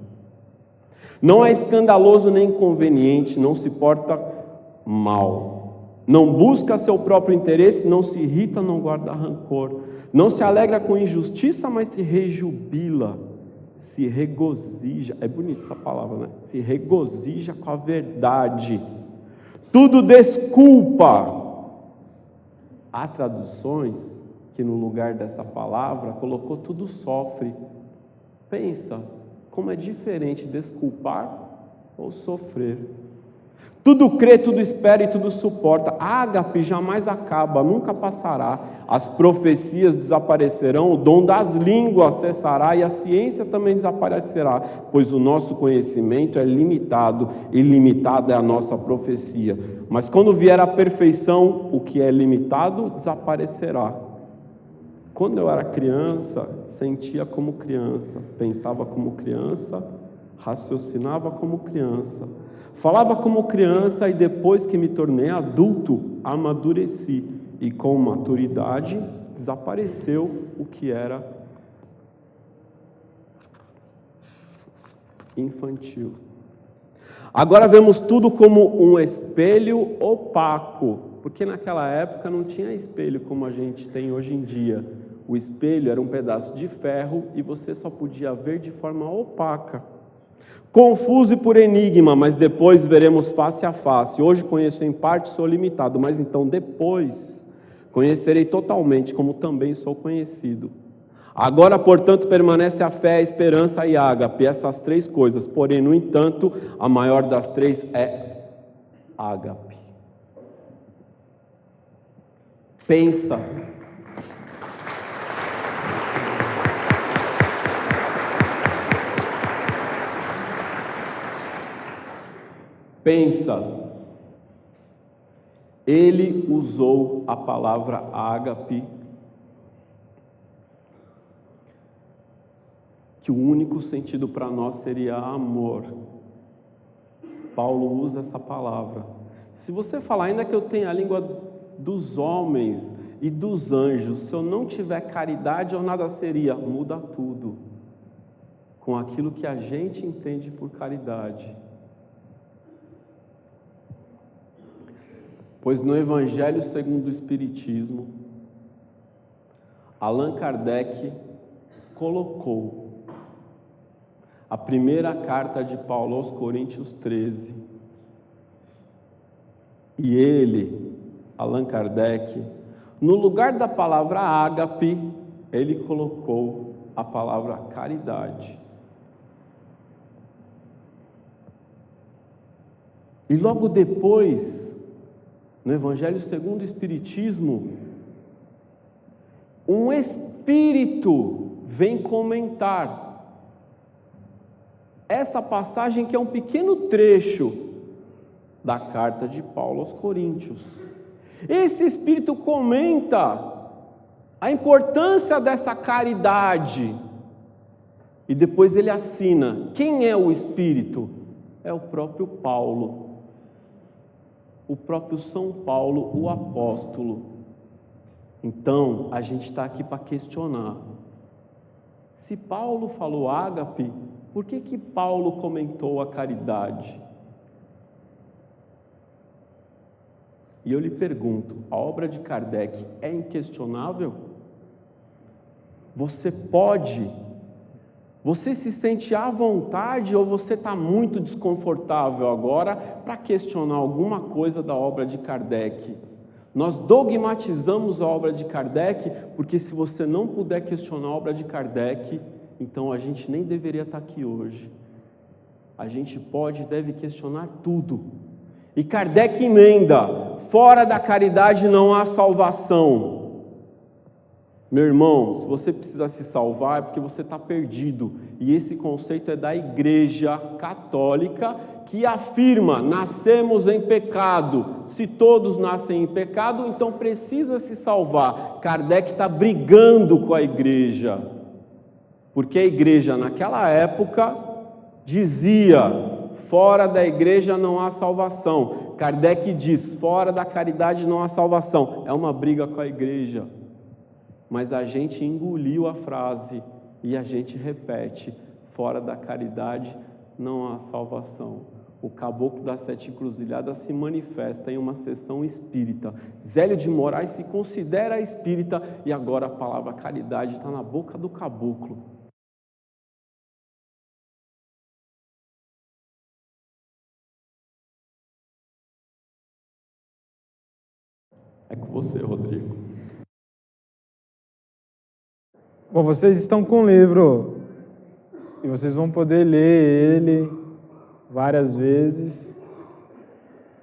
Não é escandaloso nem inconveniente, não se porta mal, não busca seu próprio interesse, não se irrita, não guarda rancor, não se alegra com injustiça, mas se rejubila, se regozija, é bonita essa palavra, né? Se regozija com a verdade, tudo desculpa. Há traduções que no lugar dessa palavra colocou tudo sofre. Pensa como é diferente desculpar ou sofrer. Tudo crê, tudo espera e tudo suporta. A ágape jamais acaba, nunca passará. As profecias desaparecerão, o dom das línguas cessará e a ciência também desaparecerá, pois o nosso conhecimento é limitado e limitada é a nossa profecia. Mas quando vier a perfeição, o que é limitado desaparecerá. Quando eu era criança, sentia como criança, pensava como criança, raciocinava como criança, falava como criança, e depois que me tornei adulto, amadureci, e com maturidade desapareceu o que era infantil. Agora vemos tudo como um espelho opaco, porque naquela época não tinha espelho como a gente tem hoje em dia. O espelho era um pedaço de ferro e você só podia ver de forma opaca. Confuso e por enigma, mas depois veremos face a face. Hoje conheço em parte, sou limitado, mas então depois conhecerei totalmente, como também sou conhecido. Agora, portanto, permanece a fé, a esperança e a ágape, essas 3 coisas. Porém, no entanto, a maior das 3 é ágape. Pensa. Pensa. Ele usou a palavra ágape, que o único sentido para nós seria amor. Paulo usa essa palavra. Se você falar, ainda que eu tenha a língua dos homens e dos anjos, se eu não tiver caridade, eu nada seria. Muda tudo com aquilo que a gente entende por caridade. Pois no Evangelho segundo o Espiritismo, Allan Kardec colocou a primeira carta de Paulo aos Coríntios 13. E ele, Allan Kardec, no lugar da palavra ágape, ele colocou a palavra caridade. E logo depois, no Evangelho segundo o Espiritismo, um espírito vem comentar essa passagem que é um pequeno trecho da carta de Paulo aos Coríntios. Esse espírito comenta a importância dessa caridade e depois ele assina. Quem é o espírito? É o próprio Paulo. O próprio São Paulo, o apóstolo. Então, a gente está aqui para questionar. Se Paulo falou ágape, por que Paulo comentou a caridade? E eu lhe pergunto, a obra de Kardec é inquestionável? Você se sente à vontade ou você está muito desconfortável agora para questionar alguma coisa da obra de Kardec? Nós dogmatizamos a obra de Kardec porque se você não puder questionar a obra de Kardec, então a gente nem deveria estar aqui hoje. A gente pode e deve questionar tudo. E Kardec emenda, fora da caridade não há salvação. Meu irmão, se você precisa se salvar é porque você está perdido. E esse conceito é da Igreja Católica, que afirma, nascemos em pecado. Se todos nascem em pecado, então precisa se salvar. Kardec está brigando com a Igreja. Porque a Igreja, naquela época, dizia, fora da Igreja não há salvação. Kardec diz, fora da caridade não há salvação. É uma briga com a Igreja. Mas a gente engoliu a frase e a gente repete, fora da caridade não há salvação. O caboclo das 7 encruzilhadas se manifesta em uma sessão espírita. Zélio de Moraes se considera espírita e agora a palavra caridade está na boca do caboclo. É com você, Rodrigo. Bom, vocês estão com o livro e vocês vão poder ler ele várias vezes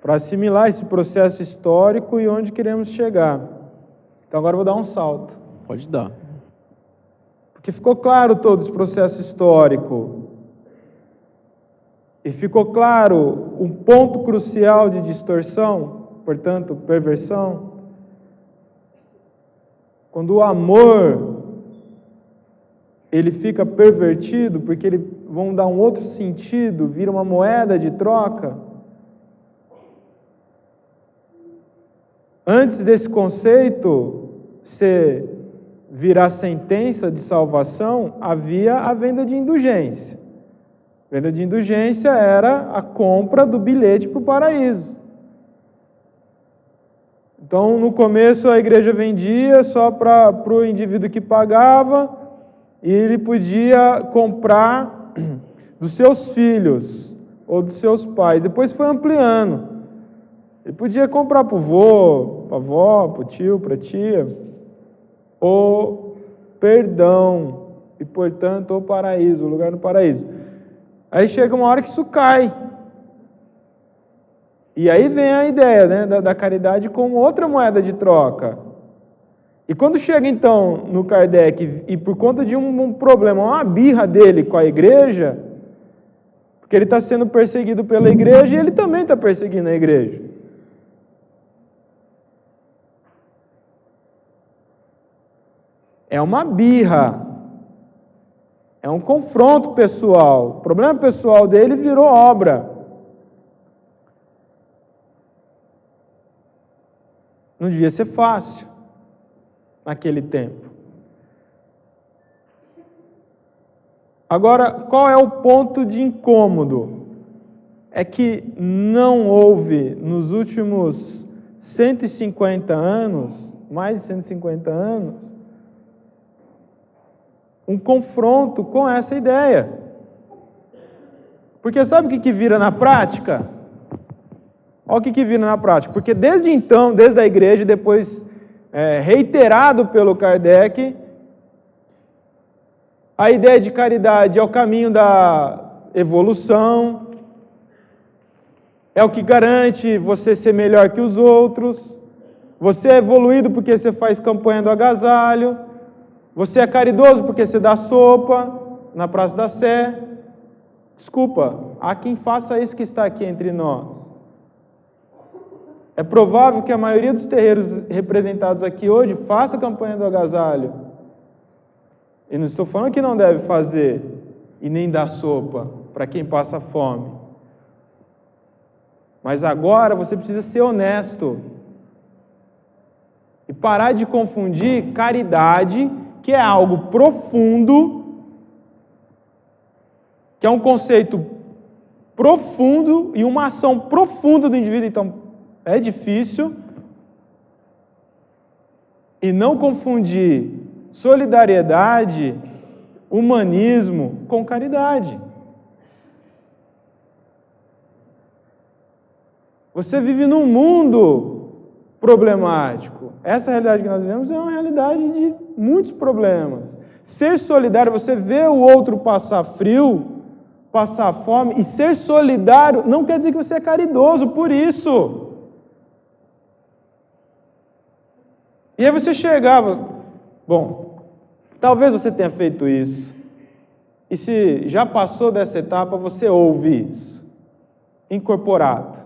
para assimilar esse processo histórico e onde queremos chegar. Então agora eu vou dar um salto. Pode dar. Porque ficou claro todo esse processo histórico e ficou claro um ponto crucial de distorção, portanto, perversão. Quando o amor ele fica pervertido, porque eles vão dar um outro sentido, vira uma moeda de troca. Antes desse conceito virar sentença de salvação, havia a venda de indulgência. A venda de indulgência era a compra do bilhete para o paraíso. Então, no começo, a igreja vendia só para o indivíduo que pagava, e ele podia comprar dos seus filhos ou dos seus pais. Depois foi ampliando. Ele podia comprar para o vô, para a avó, para o tio, para a tia. O perdão e, portanto, o paraíso, o lugar no paraíso. Aí chega uma hora que isso cai. E aí vem a ideia, né, da caridade como outra moeda de troca. E quando chega então no Kardec, e por conta de um problema, uma birra dele com a igreja, porque ele está sendo perseguido pela igreja e ele também está perseguindo a igreja. É uma birra, é um confronto pessoal. O problema pessoal dele virou obra. Não devia ser fácil naquele tempo. Agora, qual é o ponto de incômodo? É que não houve nos últimos 150 anos, mais de 150 anos, um confronto com essa ideia. Porque sabe o que vira na prática? Olha o que vira na prática. Porque desde então, desde a igreja, depois reiterado pelo Kardec, a ideia de caridade é o caminho da evolução, é o que garante você ser melhor que os outros, você é evoluído porque você faz campanha do agasalho, você é caridoso porque você dá sopa na Praça da Sé. Desculpa, há quem faça isso que está aqui entre nós. É provável que a maioria dos terreiros representados aqui hoje faça a campanha do agasalho. E não estou falando que não deve fazer e nem dar sopa para quem passa fome. Mas agora você precisa ser honesto e parar de confundir caridade, que é algo profundo, que é um conceito profundo e uma ação profunda do indivíduo, então é difícil, e não confundir solidariedade, humanismo com caridade. Você vive num mundo problemático. Essa realidade que nós vivemos é uma realidade de muitos problemas. Ser solidário, você vê o outro passar frio, passar fome, e ser solidário não quer dizer que você é caridoso por isso. E aí você chegava, bom, talvez você tenha feito isso, e se já passou dessa etapa, você ouve isso, incorporado,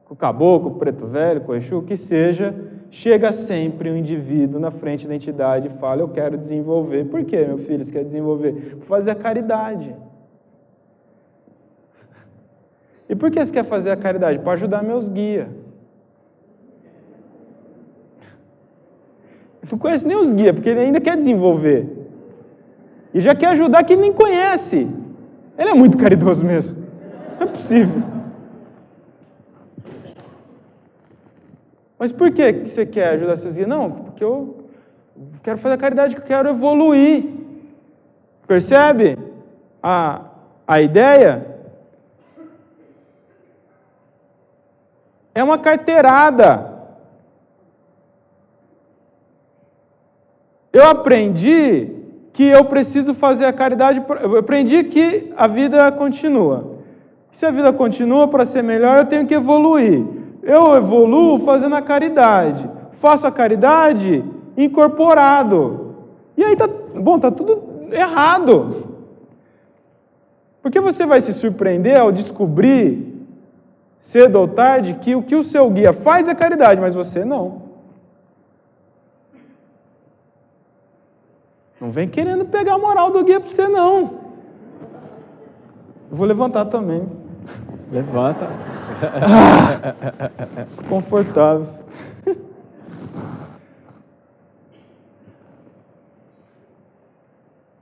com o caboclo, com o preto velho, com o Exu, o que seja, chega sempre um indivíduo na frente da entidade e fala, eu quero desenvolver. Por que, meu filho, você quer desenvolver? Para fazer a caridade. E por que você quer fazer a caridade? Para ajudar meus guias. Não conhece nem os guias, porque ele ainda quer desenvolver. E já quer ajudar quem nem conhece. Ele é muito caridoso mesmo. Não é possível. Mas por que você quer ajudar seus guias? Não, porque eu quero fazer a caridade, que eu quero evoluir. Percebe a ideia? É uma carteirada. Eu aprendi que eu preciso fazer a caridade, eu aprendi que a vida continua. Se a vida continua, para ser melhor, eu tenho que evoluir. Eu evoluo fazendo a caridade. Faço a caridade incorporado. E aí tá tudo errado. Porque você vai se surpreender ao descobrir, cedo ou tarde, que o que o seu guia faz é caridade, mas você não. Não vem querendo pegar a moral do guia para você, não. Eu vou levantar também. Levanta. Desconfortável.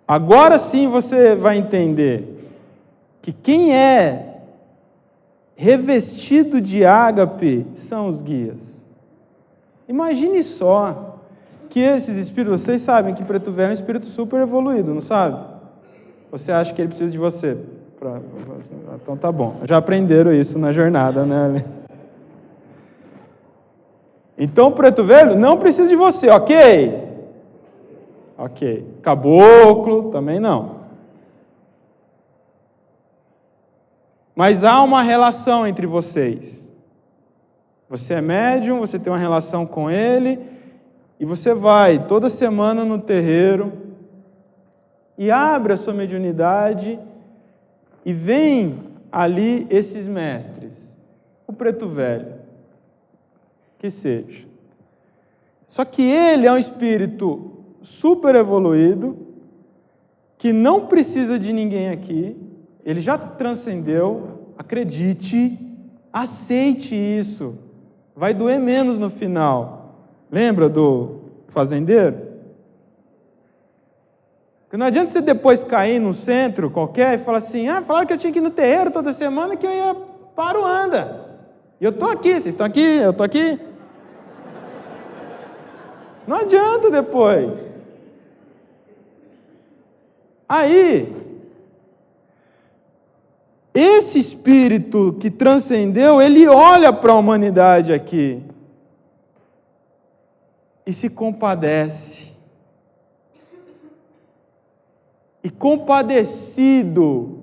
Agora sim você vai entender que quem é revestido de ágape são os guias. Imagine só que esses espíritos, vocês sabem que Preto Velho é um espírito super evoluído, não sabe? Você acha que ele precisa de você? Então tá bom. Já aprenderam isso na jornada, né? Então o Preto Velho não precisa de você, ok? Ok. Caboclo também não. Mas há uma relação entre vocês. Você é médium, você tem uma relação com ele, e você vai toda semana no terreiro e abre a sua mediunidade e vem ali esses mestres, o Preto Velho, que seja. Só que ele é um espírito super evoluído, que não precisa de ninguém aqui, ele já transcendeu, acredite, aceite isso, vai doer menos no final. Lembra do fazendeiro? Porque não adianta você depois cair num centro qualquer e falar assim, falaram que eu tinha que ir no terreiro toda semana que eu ia para Aruanda. E eu estou aqui, vocês estão aqui, eu estou aqui. Não adianta depois. Aí, esse Espírito que transcendeu, ele olha para a humanidade aqui e se compadece. E compadecido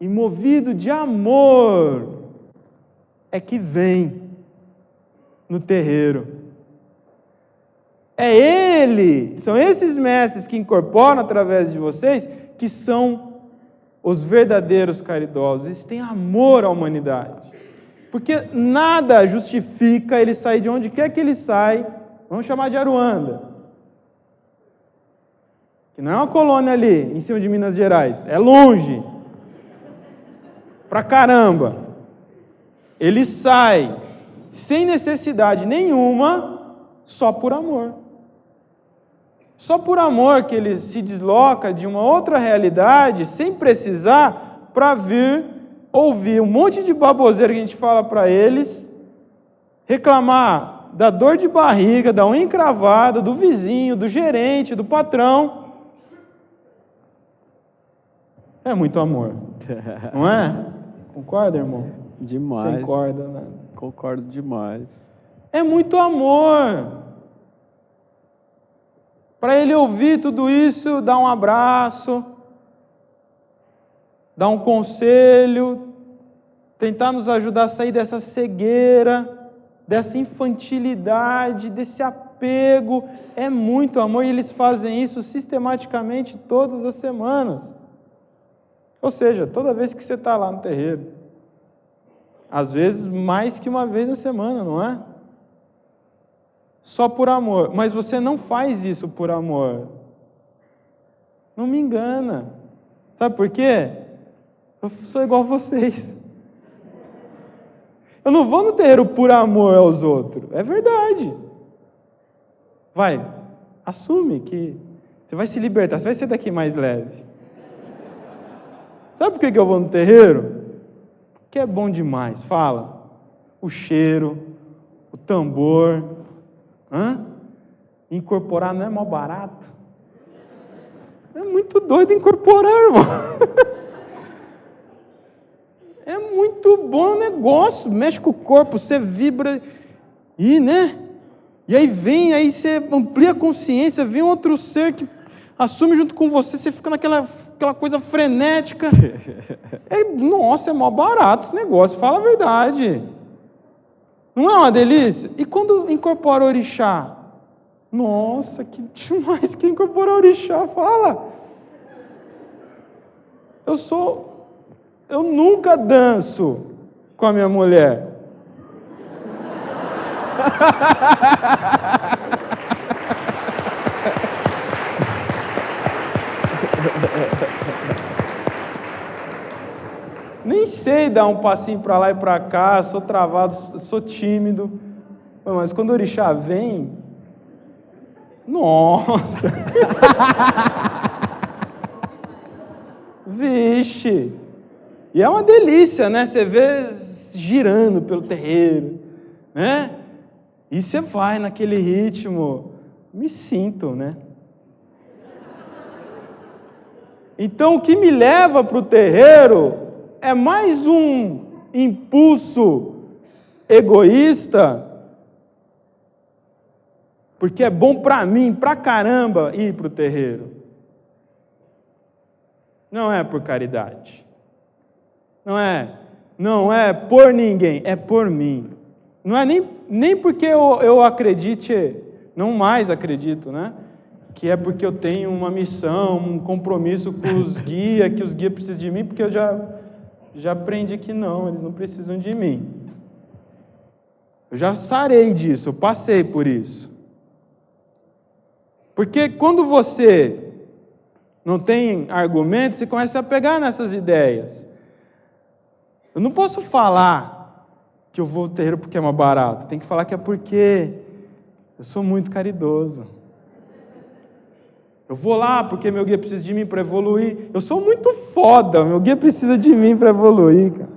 e movido de amor é que vem no terreiro. É Ele, são esses mestres que incorporam através de vocês, que são os verdadeiros caridosos. Eles têm amor à humanidade. Porque nada justifica ele sair de onde quer que ele sai, vamos chamar de Aruanda. Que não é uma colônia ali, em cima de Minas Gerais, é longe. Pra caramba. Ele sai sem necessidade nenhuma, só por amor. Só por amor que ele se desloca de uma outra realidade, sem precisar, para vir ouvir um monte de baboseira que a gente fala para eles, reclamar da dor de barriga, da unha encravada, do vizinho, do gerente, do patrão. É muito amor, não é? Concorda, irmão? Demais. Sem corda, né? Concordo demais. É muito amor. Para ele ouvir tudo isso, dar um abraço, dar um conselho, tentar nos ajudar a sair dessa cegueira, dessa infantilidade, desse apego. É muito amor e eles fazem isso sistematicamente todas as semanas. Ou seja, toda vez que você está lá no terreiro. Às vezes mais que uma vez na semana, não é? Só por amor. Mas você não faz isso por amor. Não me engana. Sabe por quê? Eu sou igual a vocês. Eu não vou no terreiro por amor aos outros. É verdade. Vai, assume que você vai se libertar, você vai ser daqui mais leve. Sabe por que eu vou no terreiro? Porque é bom demais. Fala. O cheiro, o tambor. Incorporar não é mal barato? É muito doido incorporar, irmão. É muito bom o negócio. Mexe com o corpo, você vibra. Né? E aí vem, aí você amplia a consciência, vem outro ser que assume junto com você, você fica naquela coisa frenética. Nossa, é mal barato esse negócio, fala a verdade. Não é uma delícia? E quando incorpora o orixá? Nossa, que demais que incorpora o orixá, fala. Eu nunca danço com a minha mulher. Nem sei dar um passinho para lá e para cá, sou travado, sou tímido. Mas quando o orixá vem, nossa! Vixe! E é uma delícia, né? Você vê girando pelo terreiro, né? E você vai naquele ritmo, me sinto, né? Então, o que me leva para o terreiro é mais um impulso egoísta, porque é bom para mim, pra caramba, ir para o terreiro. Não é por caridade. Não é por ninguém, é por mim. Não é nem porque eu acredite, não mais acredito, né? Que é porque eu tenho uma missão, um compromisso com os guias, que os guias precisam de mim, porque eu já aprendi que não, eles não precisam de mim. Eu já sarei disso, eu passei por isso. Porque quando você não tem argumentos, você começa a pegar nessas ideias. Eu não posso falar que eu vou ao terreiro porque é mais barato. Tem que falar que é porque eu sou muito caridoso. Eu vou lá porque meu guia precisa de mim para evoluir. Eu sou muito foda, meu guia precisa de mim para evoluir, cara.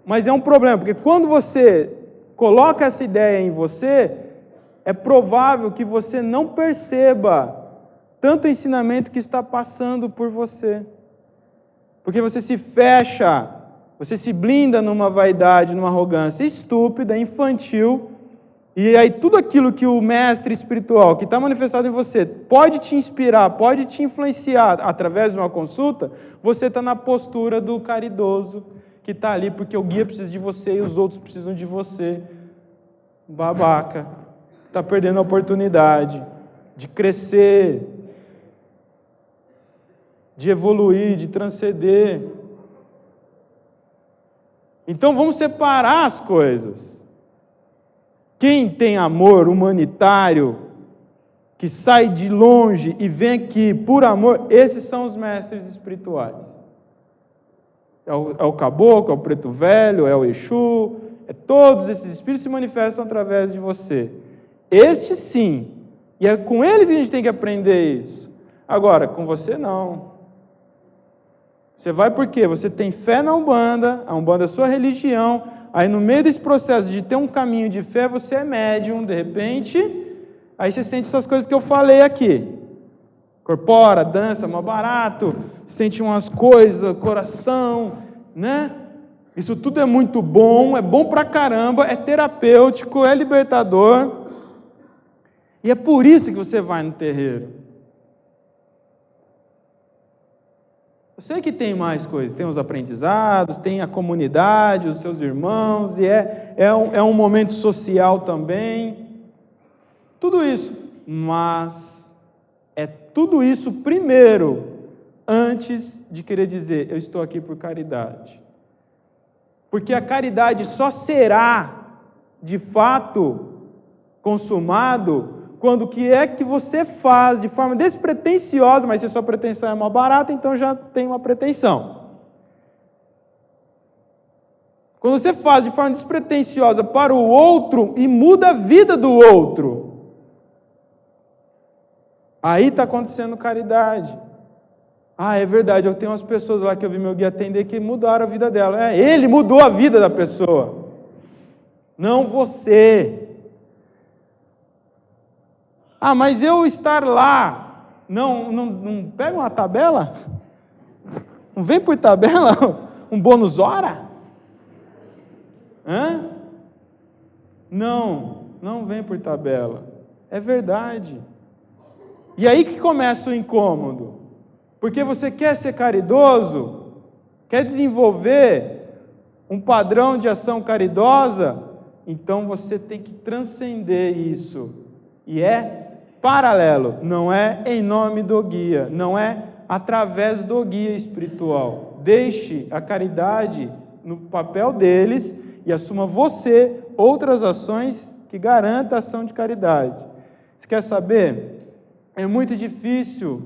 Mas é um problema, porque quando você coloca essa ideia em você, é provável que você não perceba tanto ensinamento que está passando por você. Porque você se fecha, você se blinda numa vaidade, numa arrogância estúpida, infantil, e aí tudo aquilo que o mestre espiritual, que está manifestado em você, pode te inspirar, pode te influenciar através de uma consulta, você está na postura do caridoso, que está ali porque o guia precisa de você e os outros precisam de você. Babaca. Está perdendo a oportunidade de crescer, de evoluir, de transcender. Então vamos separar as coisas. Quem tem amor humanitário, que sai de longe e vem aqui por amor, esses são os mestres espirituais. É o caboclo, é o preto velho, é o Exu, todos esses espíritos se manifestam através de você. Estes sim, e é com eles que a gente tem que aprender isso. Agora, com você não. Você vai por quê? Você tem fé na Umbanda, a Umbanda é a sua religião, aí no meio desse processo de ter um caminho de fé, você é médium, de repente, aí você sente essas coisas que eu falei aqui. Corpora, dança, mais barato, sente umas coisas, coração, né? Isso tudo é muito bom, é bom pra caramba, é terapêutico, é libertador. E é por isso que você vai no terreiro. Eu sei que tem mais coisas, tem os aprendizados, tem a comunidade, os seus irmãos, e é um momento social também. Tudo isso, mas é tudo isso primeiro, antes de querer dizer, eu estou aqui por caridade. Porque a caridade só será, de fato, consumado quando o que é que você faz de forma despretensiosa, mas se a sua pretensão é mais barata, então já tem uma pretensão. Quando você faz de forma despretensiosa para o outro e muda a vida do outro, aí está acontecendo caridade. Ah, é verdade, eu tenho umas pessoas lá que eu vi meu guia atender que mudaram a vida dela. Ele mudou a vida da pessoa, não você. Ah, mas eu estar lá, não pega uma tabela? Não vem por tabela um bônus hora? Hã? Não vem por tabela. É verdade. E aí que começa o incômodo. Porque você quer ser caridoso, quer desenvolver um padrão de ação caridosa, então você tem que transcender isso. E é paralelo, não é em nome do guia, não é através do guia espiritual. Deixe a caridade no papel deles e assuma você outras ações que garantam a ação de caridade. Você quer saber? É muito difícil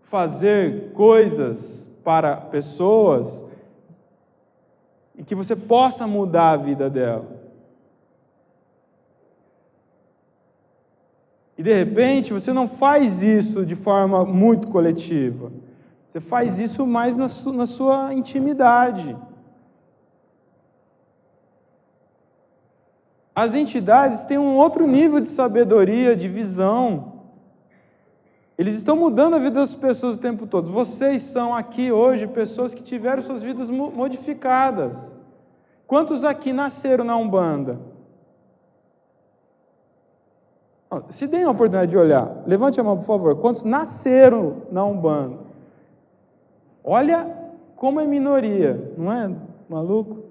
fazer coisas para pessoas e que você possa mudar a vida dela. E de repente você não faz isso de forma muito coletiva. Você faz isso mais na sua intimidade. As entidades têm um outro nível de sabedoria, de visão. Eles estão mudando a vida das pessoas o tempo todo. Vocês são aqui hoje pessoas que tiveram suas vidas modificadas. Quantos aqui nasceram na Umbanda? Se deem a oportunidade de olhar, levante a mão, por favor. Quantos nasceram na Umbanda? Olha como é minoria, não é, maluco?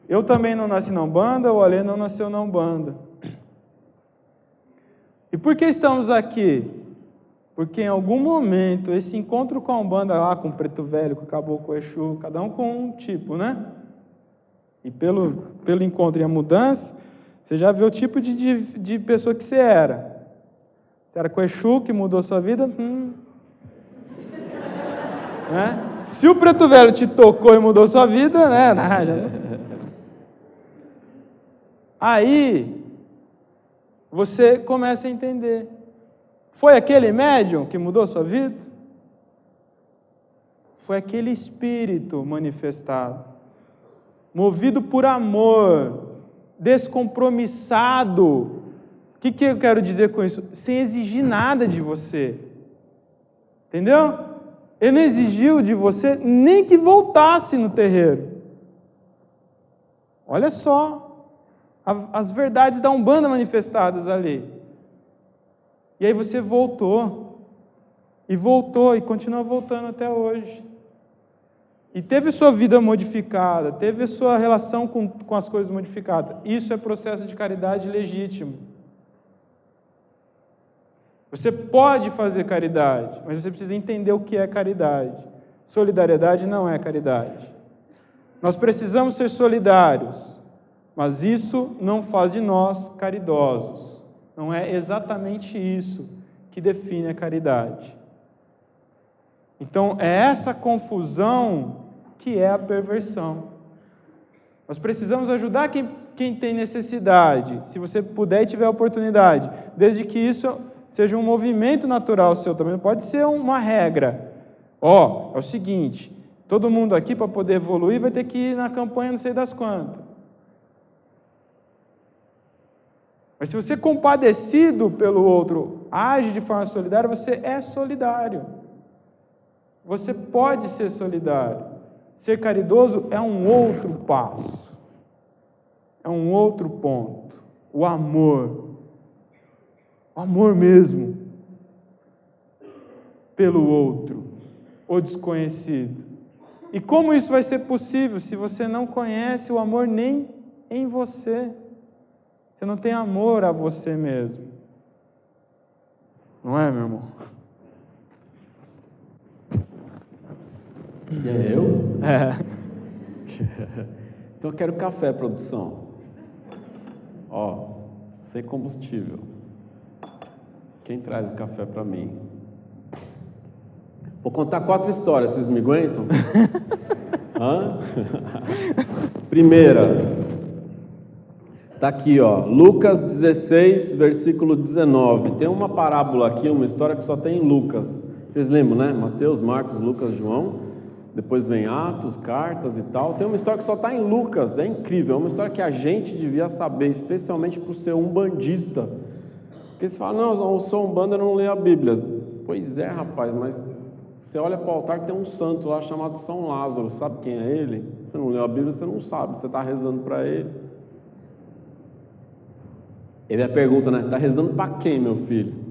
Eu também não nasci na Umbanda, o Alê não nasceu na Umbanda. E por que estamos aqui? Porque em algum momento, esse encontro com a Umbanda lá, com o Preto Velho, com o Caboclo, com o Exu, cada um com um tipo, né? E pelo encontro e a mudança, você já vê o tipo de pessoa que você era. Você era com o Exu, que mudou sua vida? Né? Se o preto velho te tocou e mudou sua vida, né? Aí, você começa a entender. Foi aquele médium que mudou sua vida? Foi aquele espírito manifestado, movido por amor, descompromissado. O que eu quero dizer com isso? Sem exigir nada de você. Entendeu? Ele não exigiu de você nem que voltasse no terreiro. Olha só, as verdades da Umbanda manifestadas ali. E aí você voltou, e continua voltando até hoje. E teve sua vida modificada, teve sua relação com as coisas modificadas. Isso é processo de caridade legítimo. Você pode fazer caridade, mas você precisa entender o que é caridade. Solidariedade não é caridade. Nós precisamos ser solidários, mas isso não faz de nós caridosos. Não é exatamente isso que define a caridade. Então, é essa confusão que é a perversão. Nós precisamos ajudar quem tem necessidade, se você puder e tiver oportunidade, desde que isso seja um movimento natural seu também, não pode ser uma regra. É o seguinte, todo mundo aqui para poder evoluir vai ter que ir na campanha não sei das quantas. Mas se você é compadecido pelo outro, age de forma solidária, você é solidário. Você pode ser solidário. Ser caridoso é um outro passo. É um outro ponto. O amor. O amor mesmo. Pelo outro. O desconhecido. E como isso vai ser possível se você não conhece o amor nem em você? Você não tem amor a você mesmo. Não é, meu irmão? E é eu? É. Então eu quero café, produção. Sem combustível. Quem traz café para mim? Vou contar 4 histórias, vocês me aguentam? Primeira. Está aqui, Lucas 16, versículo 19. Tem uma parábola aqui, uma história que só tem em Lucas. Vocês lembram, né? Mateus, Marcos, Lucas, João. Depois vem Atos, cartas e tal. Tem uma história que só está em Lucas. É incrível. É uma história que a gente devia saber, especialmente por ser umbandista. Porque você fala, não, eu sou umbanda, eu não leio a Bíblia. Pois é, rapaz, mas você olha para o altar que tem um santo lá chamado São Lázaro. Sabe quem é ele? Você não leu a Bíblia, você não sabe. Você está rezando para ele. Ele pergunta, né? Está rezando para quem, meu filho?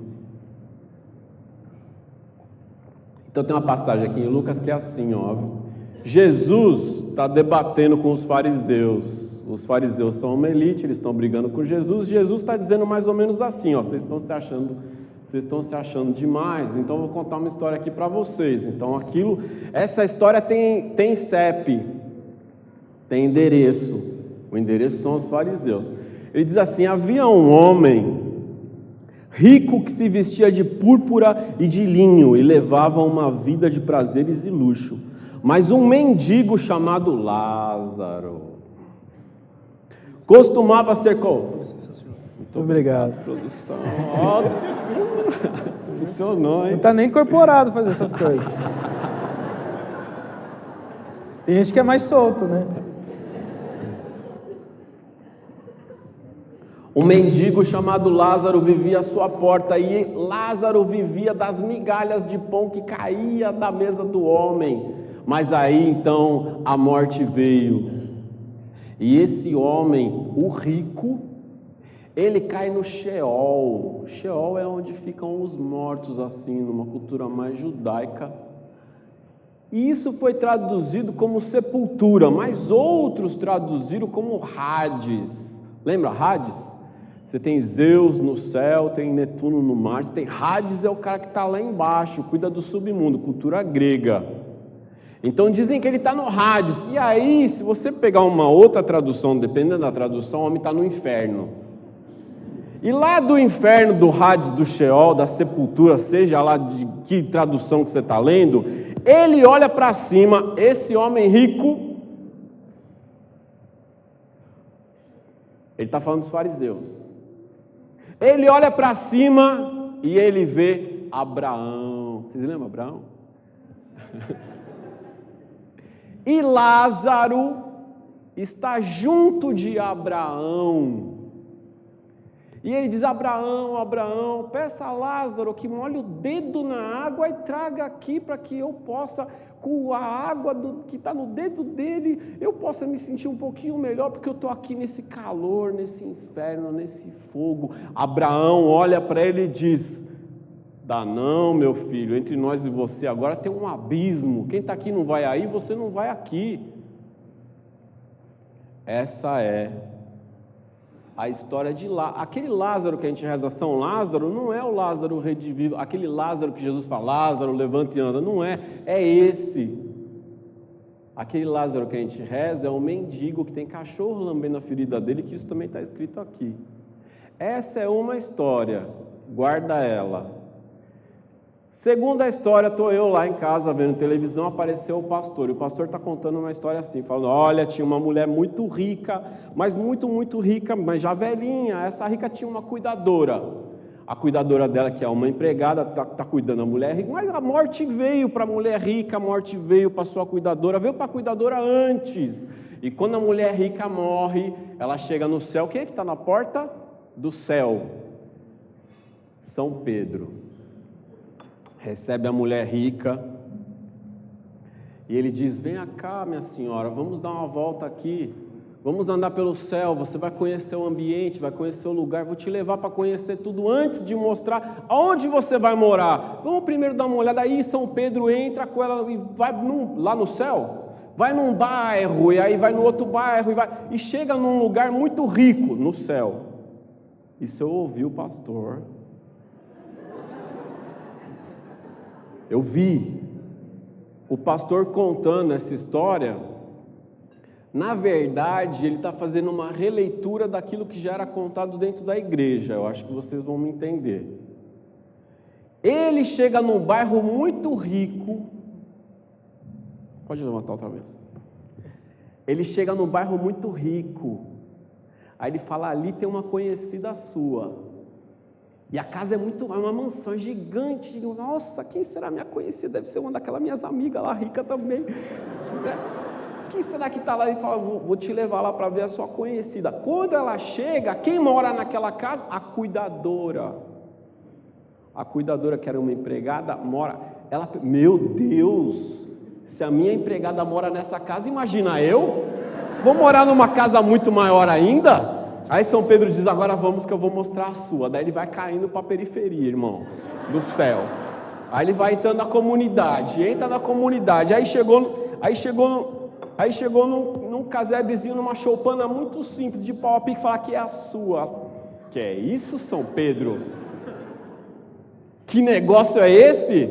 Então tem uma passagem aqui em Lucas que é assim, Jesus está debatendo com os fariseus. Os fariseus são uma elite, eles estão brigando com Jesus. Jesus está dizendo mais ou menos assim, vocês estão se achando demais, então eu vou contar uma história aqui para vocês. Então essa história tem CEP, tem endereço. O endereço são os fariseus. Ele diz assim: havia um homem rico que se vestia de púrpura e de linho e levava uma vida de prazeres e luxo. Mas um mendigo chamado Lázaro costumava ser Muito obrigado. Produção. Funcionou, hein? Não está nem incorporado fazer essas coisas. Tem gente que é mais solto, né? Um mendigo chamado Lázaro vivia à sua porta, e Lázaro vivia das migalhas de pão que caía da mesa do homem. Mas aí então a morte veio. E esse homem, o rico, ele cai no Sheol. Sheol é onde ficam os mortos, assim, numa cultura mais judaica. E isso foi traduzido como sepultura, mas outros traduziram como Hades. Lembra Hades? Você tem Zeus no céu, tem Netuno no mar. Você tem Hades, é o cara que está lá embaixo, cuida do submundo, cultura grega. Então dizem que ele está no Hades. E aí, se você pegar uma outra tradução, dependendo da tradução, o homem está no inferno. E lá do inferno, do Hades, do Sheol, da sepultura, seja lá de que tradução que você está lendo, Ele olha para cima, esse homem rico, ele está falando dos fariseus. Ele olha para cima e ele vê Abraão. Vocês lembram Abraão? E Lázaro está junto de Abraão. E ele diz: Abraão, Abraão, peça a Lázaro que molhe o dedo na água e traga aqui para que eu possa, com a água que está no dedo dele, eu possa me sentir um pouquinho melhor, porque eu estou aqui nesse calor, nesse inferno, nesse fogo. Abraão olha para ele e diz: dá não, meu filho, entre nós e você agora tem um abismo. Quem está aqui não vai aí, você não vai aqui. Essa é a história de Lázaro. Aquele Lázaro que a gente reza São Lázaro, não é o Lázaro redivivo, aquele Lázaro que Jesus fala, Lázaro, levanta e anda, não é, é esse. Aquele Lázaro que a gente reza é um mendigo que tem cachorro lambendo a ferida dele, que isso também está escrito aqui. Essa é uma história, guarda ela. Segunda história, estou eu lá em casa vendo televisão, apareceu o pastor, e o pastor está contando uma história assim, falando: olha, tinha uma mulher muito rica, mas muito rica, mas já velhinha. Essa rica tinha uma cuidadora, a cuidadora dela, que é uma empregada, está cuidando da mulher rica, mas a morte veio para a mulher rica, a morte veio para a sua cuidadora, veio para a cuidadora antes, e quando a mulher rica morre, ela chega no céu. Quem é que está na porta do céu? São Pedro. Recebe a mulher rica e ele diz: vem cá, minha senhora, vamos dar uma volta aqui, vamos andar pelo céu, você vai conhecer o ambiente, vai conhecer o lugar, vou te levar para conhecer tudo antes de mostrar aonde você vai morar. Vamos primeiro dar uma olhada. Aí São Pedro entra com ela e vai lá no céu, vai num bairro, e aí vai no outro bairro, e chega num lugar muito rico no céu. Isso eu ouvi o pastor. Eu vi o pastor contando essa história. Na verdade, ele está fazendo uma releitura daquilo que já era contado dentro da igreja. Eu acho que vocês vão me entender. Ele chega num bairro muito rico. Pode levantar outra vez. Ele chega num bairro muito rico. Aí ele fala: ali tem uma conhecida sua. E a casa é uma mansão gigante. Nossa, quem será minha conhecida? Deve ser uma daquelas minhas amigas lá, rica também. Quem será que está lá? Ele fala: vou te levar lá para ver a sua conhecida. Quando ela chega, quem mora naquela casa? A cuidadora. A cuidadora, que era uma empregada, mora. Ela, meu Deus, se a minha empregada mora nessa casa, imagina eu? Vou morar numa casa muito maior ainda? Aí São Pedro diz: agora vamos que eu vou mostrar a sua. Daí ele vai caindo para a periferia, irmão, do céu. Aí ele vai entrando na comunidade, entra na comunidade. Aí chegou num casebrezinho, numa choupana muito simples, de pau a pique, falar que é a sua. Que é isso, São Pedro? Que negócio é esse?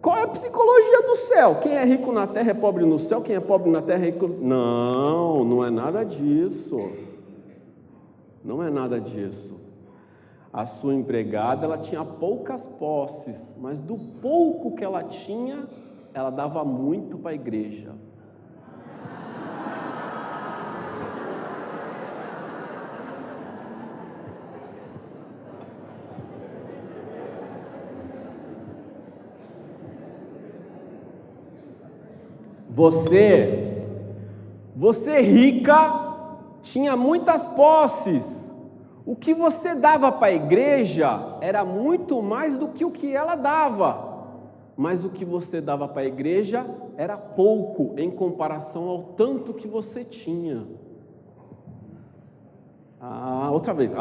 Qual é a psicologia do céu? Quem é rico na terra é pobre no céu, quem é pobre na terra é rico... Não, não é nada disso. Não é nada disso. A sua empregada, ela tinha poucas posses, mas do pouco que ela tinha, ela dava muito para a igreja. Você rica, tinha muitas posses. O que você dava para a igreja era muito mais do que o que ela dava. Mas o que você dava para a igreja era pouco em comparação ao tanto que você tinha. Outra vez.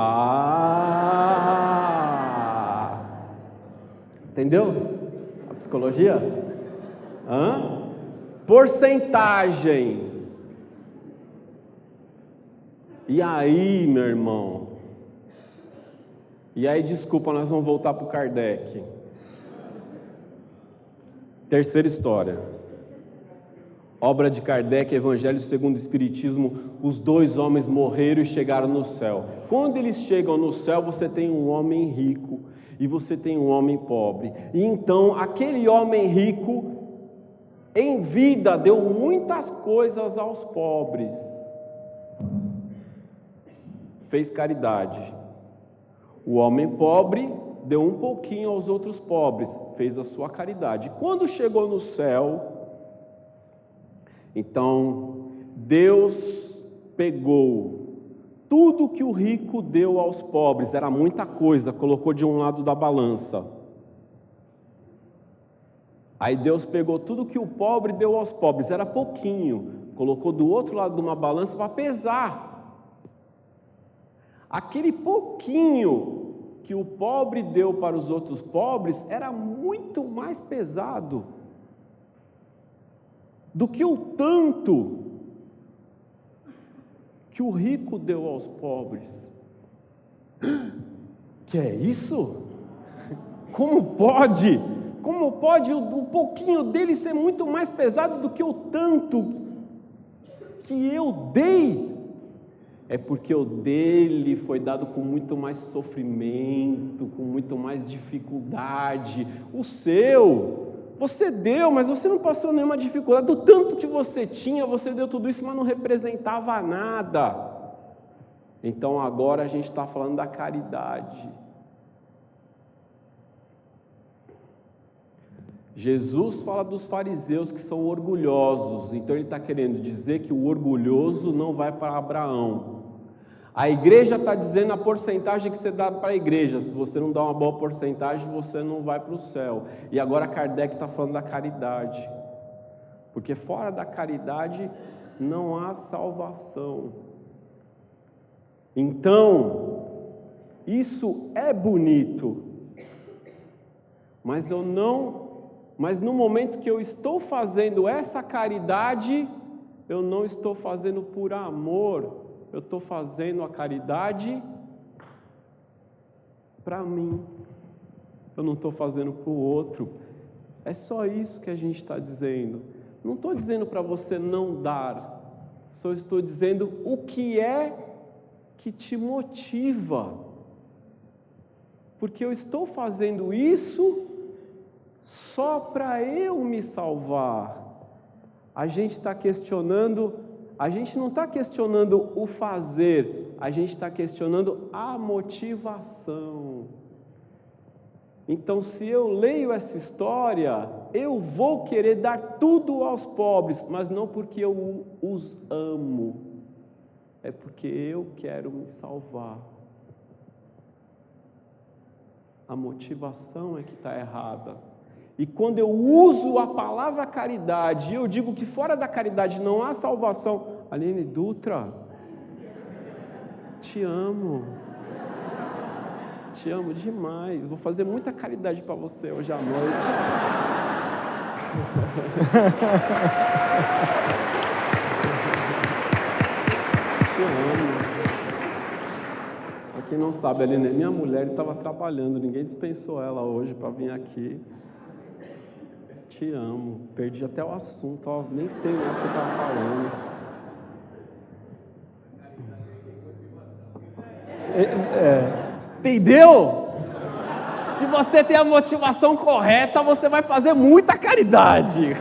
Entendeu? A psicologia? Porcentagem. E aí, meu irmão? E aí, desculpa, nós vamos voltar para o Kardec. Terceira história. Obra de Kardec, Evangelho segundo o Espiritismo. Os dois homens morreram e chegaram no céu. Quando eles chegam no céu, você tem um homem rico e você tem um homem pobre. E então, aquele homem rico em vida deu muitas coisas aos pobres. Fez caridade. O homem pobre deu um pouquinho aos outros pobres, fez a sua caridade. Quando chegou no céu, então Deus pegou tudo que o rico deu aos pobres, era muita coisa, colocou de um lado da balança. Aí Deus pegou tudo que o pobre deu aos pobres, era pouquinho, colocou do outro lado de uma balança para pesar. Aquele pouquinho que o pobre deu para os outros pobres era muito mais pesado do que o tanto que o rico deu aos pobres. Que é isso? Como pode? Como pode o pouquinho dele ser muito mais pesado do que o tanto que eu dei? É porque o dele foi dado com muito mais sofrimento, com muito mais dificuldade. O seu, você deu, mas você não passou nenhuma dificuldade. Do tanto que você tinha, você deu tudo isso, mas não representava nada. Então agora a gente está falando da caridade. Jesus fala dos fariseus que são orgulhosos, então ele está querendo dizer que o orgulhoso não vai para Abraão. A igreja está dizendo a porcentagem que você dá para a igreja, se você não dá uma boa porcentagem, você não vai para o céu. E agora Kardec está falando da caridade, porque fora da caridade não há salvação. Então, isso é bonito, mas no momento que eu estou fazendo essa caridade, eu não estou fazendo por amor, eu estou fazendo a caridade para mim, eu não estou fazendo para o outro. É só isso que a gente está dizendo. Não estou dizendo para você não dar, só estou dizendo o que é que te motiva, porque eu estou fazendo isso só para eu me salvar. A gente está questionando, a gente não está questionando o fazer, a gente está questionando a motivação. Então, se eu leio essa história, eu vou querer dar tudo aos pobres, mas não porque eu os amo, é porque eu quero me salvar. A motivação é que está errada. E quando eu uso a palavra caridade, eu digo que fora da caridade não há salvação. Aline Dutra, te amo. Te amo demais. Vou fazer muita caridade para você hoje à noite. Te amo. Para quem não sabe, Aline, minha mulher estava trabalhando, ninguém dispensou ela hoje para vir aqui. Te amo. Perdi até o assunto, ó, nem sei mais o que eu estava falando. Entendeu? Se você tem a motivação correta, você vai fazer muita caridade.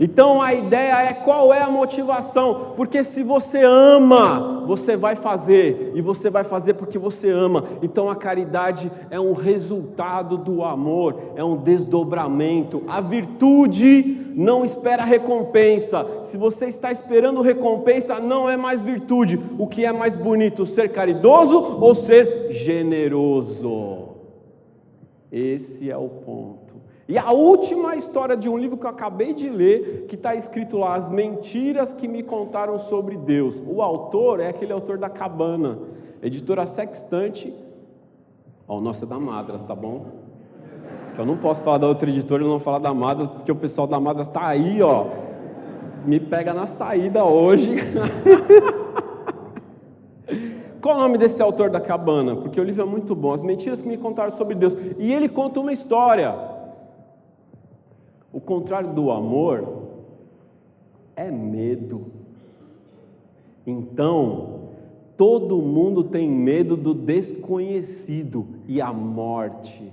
Então a ideia é qual é a motivação, porque se você ama, você vai fazer, e você vai fazer porque você ama. Então a caridade é um resultado do amor, é um desdobramento. A virtude não espera recompensa. Se você está esperando recompensa, não é mais virtude. O que é mais bonito, ser caridoso ou ser generoso? Esse é o ponto. E a última história de um livro que eu acabei de ler, que está escrito lá, As Mentiras que Me Contaram sobre Deus. O autor é aquele autor da Cabana, editora Sextante. Ó, o nosso é da Madras, tá bom? Que eu não posso falar da outra editora e não falar da Madras, porque o pessoal da Madras está aí, ó. Me pega na saída hoje. Qual o nome desse autor da Cabana? Porque o livro é muito bom, As Mentiras que Me Contaram sobre Deus. E ele conta uma história. O contrário do amor é medo. Então, todo mundo tem medo do desconhecido e a morte.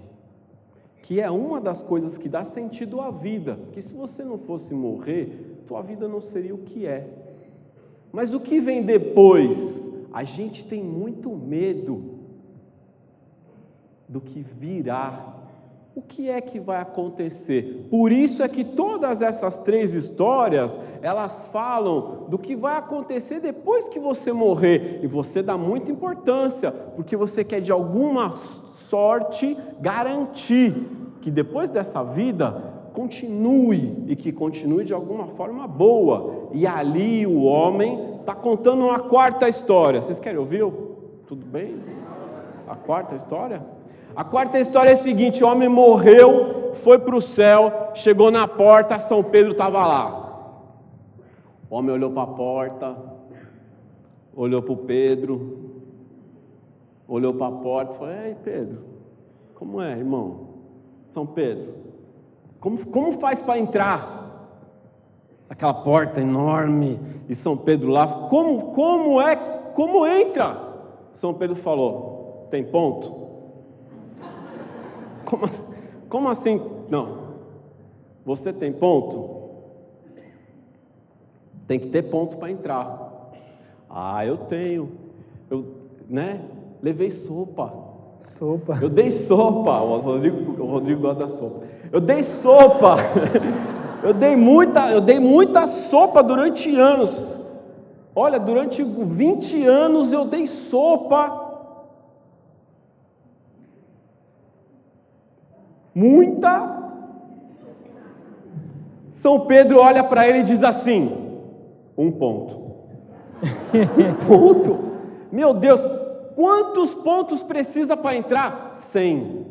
que é uma das coisas que dá sentido à vida, porque se você não fosse morrer, tua vida não seria o que é. Mas o que vem depois? A gente tem muito medo do que virá. O que é que vai acontecer? Por isso é que todas essas 3 histórias, elas falam do que vai acontecer depois que você morrer. E você dá muita importância, porque você quer de alguma sorte garantir que depois dessa vida continue, e que continue de alguma forma boa. E ali o homem está contando uma 4ª história. Vocês querem ouvir? Tudo bem? A 4ª história? A 4ª história é a seguinte: o homem morreu, foi para o céu, chegou na porta, São Pedro estava lá. O homem olhou para a porta, olhou para o Pedro, olhou para a porta e falou: ei, Pedro, como é, irmão? São Pedro, como faz para entrar? Aquela porta enorme, e São Pedro lá, como entra? São Pedro falou: tem ponto? Como assim? Não. Você tem ponto? Tem que ter ponto para entrar. Ah, eu tenho. Levei sopa. Sopa. Eu dei sopa. O Rodrigo gosta da sopa. Eu dei sopa. Eu dei muita sopa durante anos. Olha, durante 20 anos eu dei sopa. Muita. São Pedro olha para ele e diz assim: 1 ponto. 1 ponto? Meu Deus, quantos pontos precisa para entrar? 100.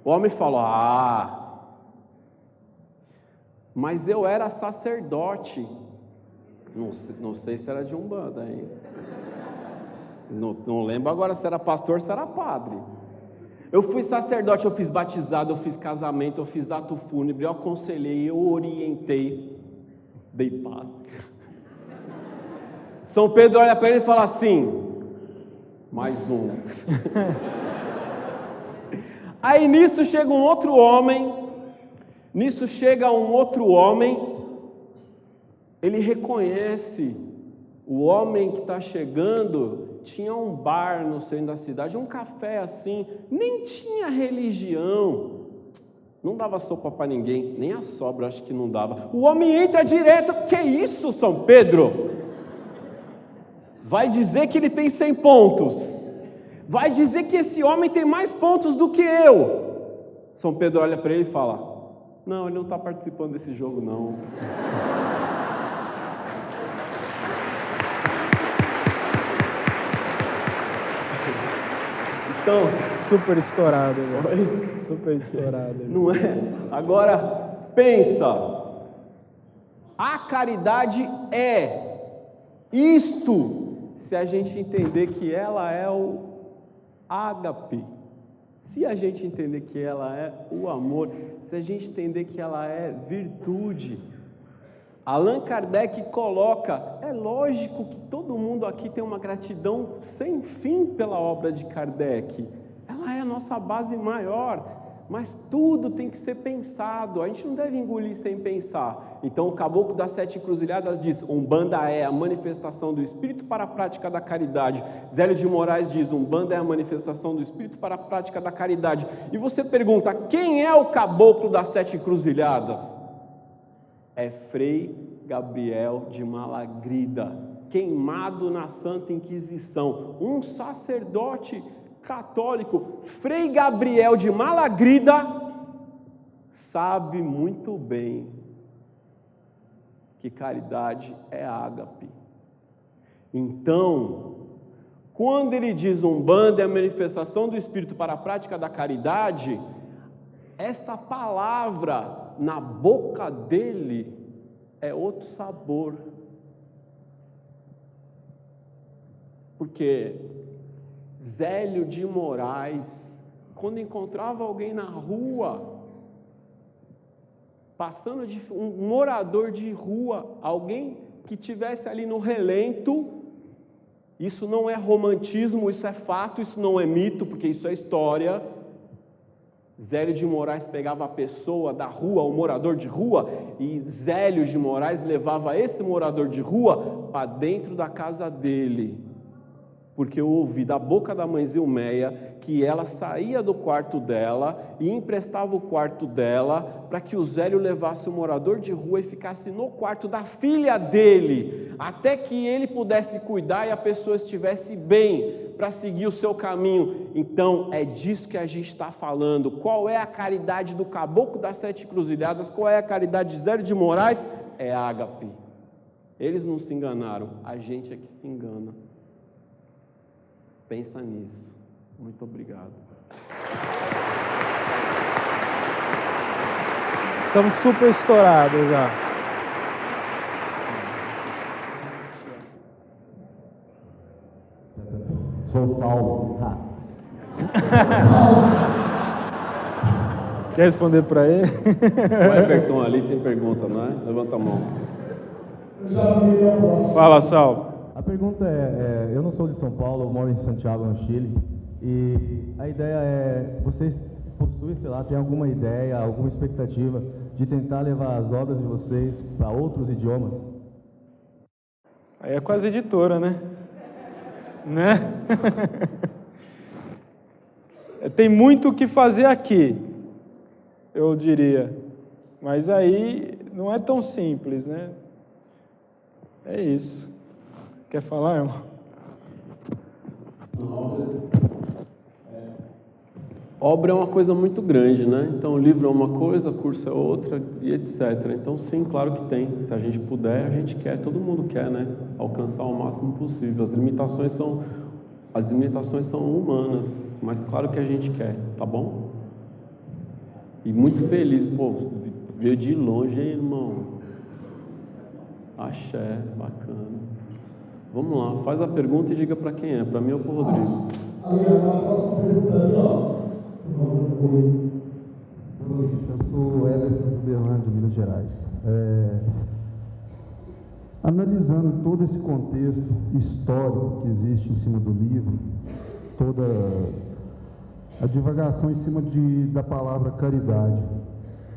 O homem falou: mas eu era sacerdote. Não sei se era de Umbanda, hein? Não lembro agora se era pastor ou se era padre. Eu fui sacerdote, eu fiz batizado, eu fiz casamento, eu fiz ato fúnebre, eu aconselhei, eu orientei, dei paz. São Pedro olha para ele e fala assim: mais 1. Aí nisso chega um outro homem, ele reconhece o homem que está chegando. Tinha um bar no centro da cidade, um café assim, nem tinha religião, não dava sopa para ninguém, nem a sobra acho que não dava. O homem entra direto: que isso, São Pedro? Vai dizer que ele tem 100 pontos, vai dizer que esse homem tem mais pontos do que eu. São Pedro olha para ele e fala: não, ele não está participando desse jogo não. Então, super estourado, velho. Super estourado. Não é? Agora, pensa. A caridade é isto, se a gente entender que ela é o ágape. Se a gente entender que ela é o amor. Se a gente entender que ela é virtude. Allan Kardec coloca: é lógico que todo mundo aqui tem uma gratidão sem fim pela obra de Kardec. Ela é a nossa base maior, mas tudo tem que ser pensado. A gente não deve engolir sem pensar. Então o Caboclo das 7 Encruzilhadas diz: Umbanda é a manifestação do Espírito para a prática da caridade. Zélio de Moraes diz: Umbanda é a manifestação do Espírito para a prática da caridade. E você pergunta: quem é o Caboclo das 7 Encruzilhadas? É Frei Gabriel de Malagrida, queimado na Santa Inquisição, um sacerdote católico. Frei Gabriel de Malagrida sabe muito bem que caridade é ágape. Então, quando ele diz Umbanda é a manifestação do Espírito para a prática da caridade, essa palavra na boca dele é outro sabor. Porque Zélio de Moraes, quando encontrava alguém na rua, passando de um morador de rua, alguém que tivesse ali no relento, isso não é romantismo, isso é fato, isso não é mito, porque isso é história. Zélio de Moraes pegava a pessoa da rua, o morador de rua, e Zélio de Moraes levava esse morador de rua para dentro da casa dele. Porque eu ouvi da boca da mãe Zilmeia que ela saía do quarto dela e emprestava o quarto dela para que o Zélio levasse o morador de rua e ficasse no quarto da filha dele, até que ele pudesse cuidar e a pessoa estivesse bem para seguir o seu caminho. Então é disso que a gente está falando. Qual é a caridade do Caboclo das Sete Encruzilhadas? Qual é a caridade de Zélio de Moraes? É ágape. Eles não se enganaram, a gente é que se engana. Pensa nisso. Muito obrigado. Estamos super estourados já. Sou Saulo. Quer responder para ele? O Everton ali tem pergunta, não é? Levanta a mão. Fala, Saulo. A pergunta é, eu não sou de São Paulo, eu moro em Santiago, no Chile, e a ideia é, vocês possuem, sei lá, tem alguma ideia, alguma expectativa de tentar levar as obras de vocês para outros idiomas? Aí é com as editoras, né? Tem muito o que fazer aqui, eu diria, mas aí não é tão simples, né? É isso. Quer falar, irmão? Obra é uma coisa muito grande, né? Então, o livro é uma coisa, curso é outra, e etc. Então, sim, claro que tem. Se a gente puder, a gente quer, todo mundo quer, né? Alcançar o máximo possível. As limitações são humanas, mas claro que a gente quer, tá bom? E muito feliz, pô, veio de longe, hein, irmão? Axé, bacana. Vamos lá, faz a pergunta e diga para quem é, para mim ou para o Rodrigo. Ali, a próxima pergunta ali, ó. Boa noite, eu sou Everton de Uberlândia, Minas Gerais. Analisando todo esse contexto histórico que existe em cima do livro, toda a divagação em cima da palavra caridade,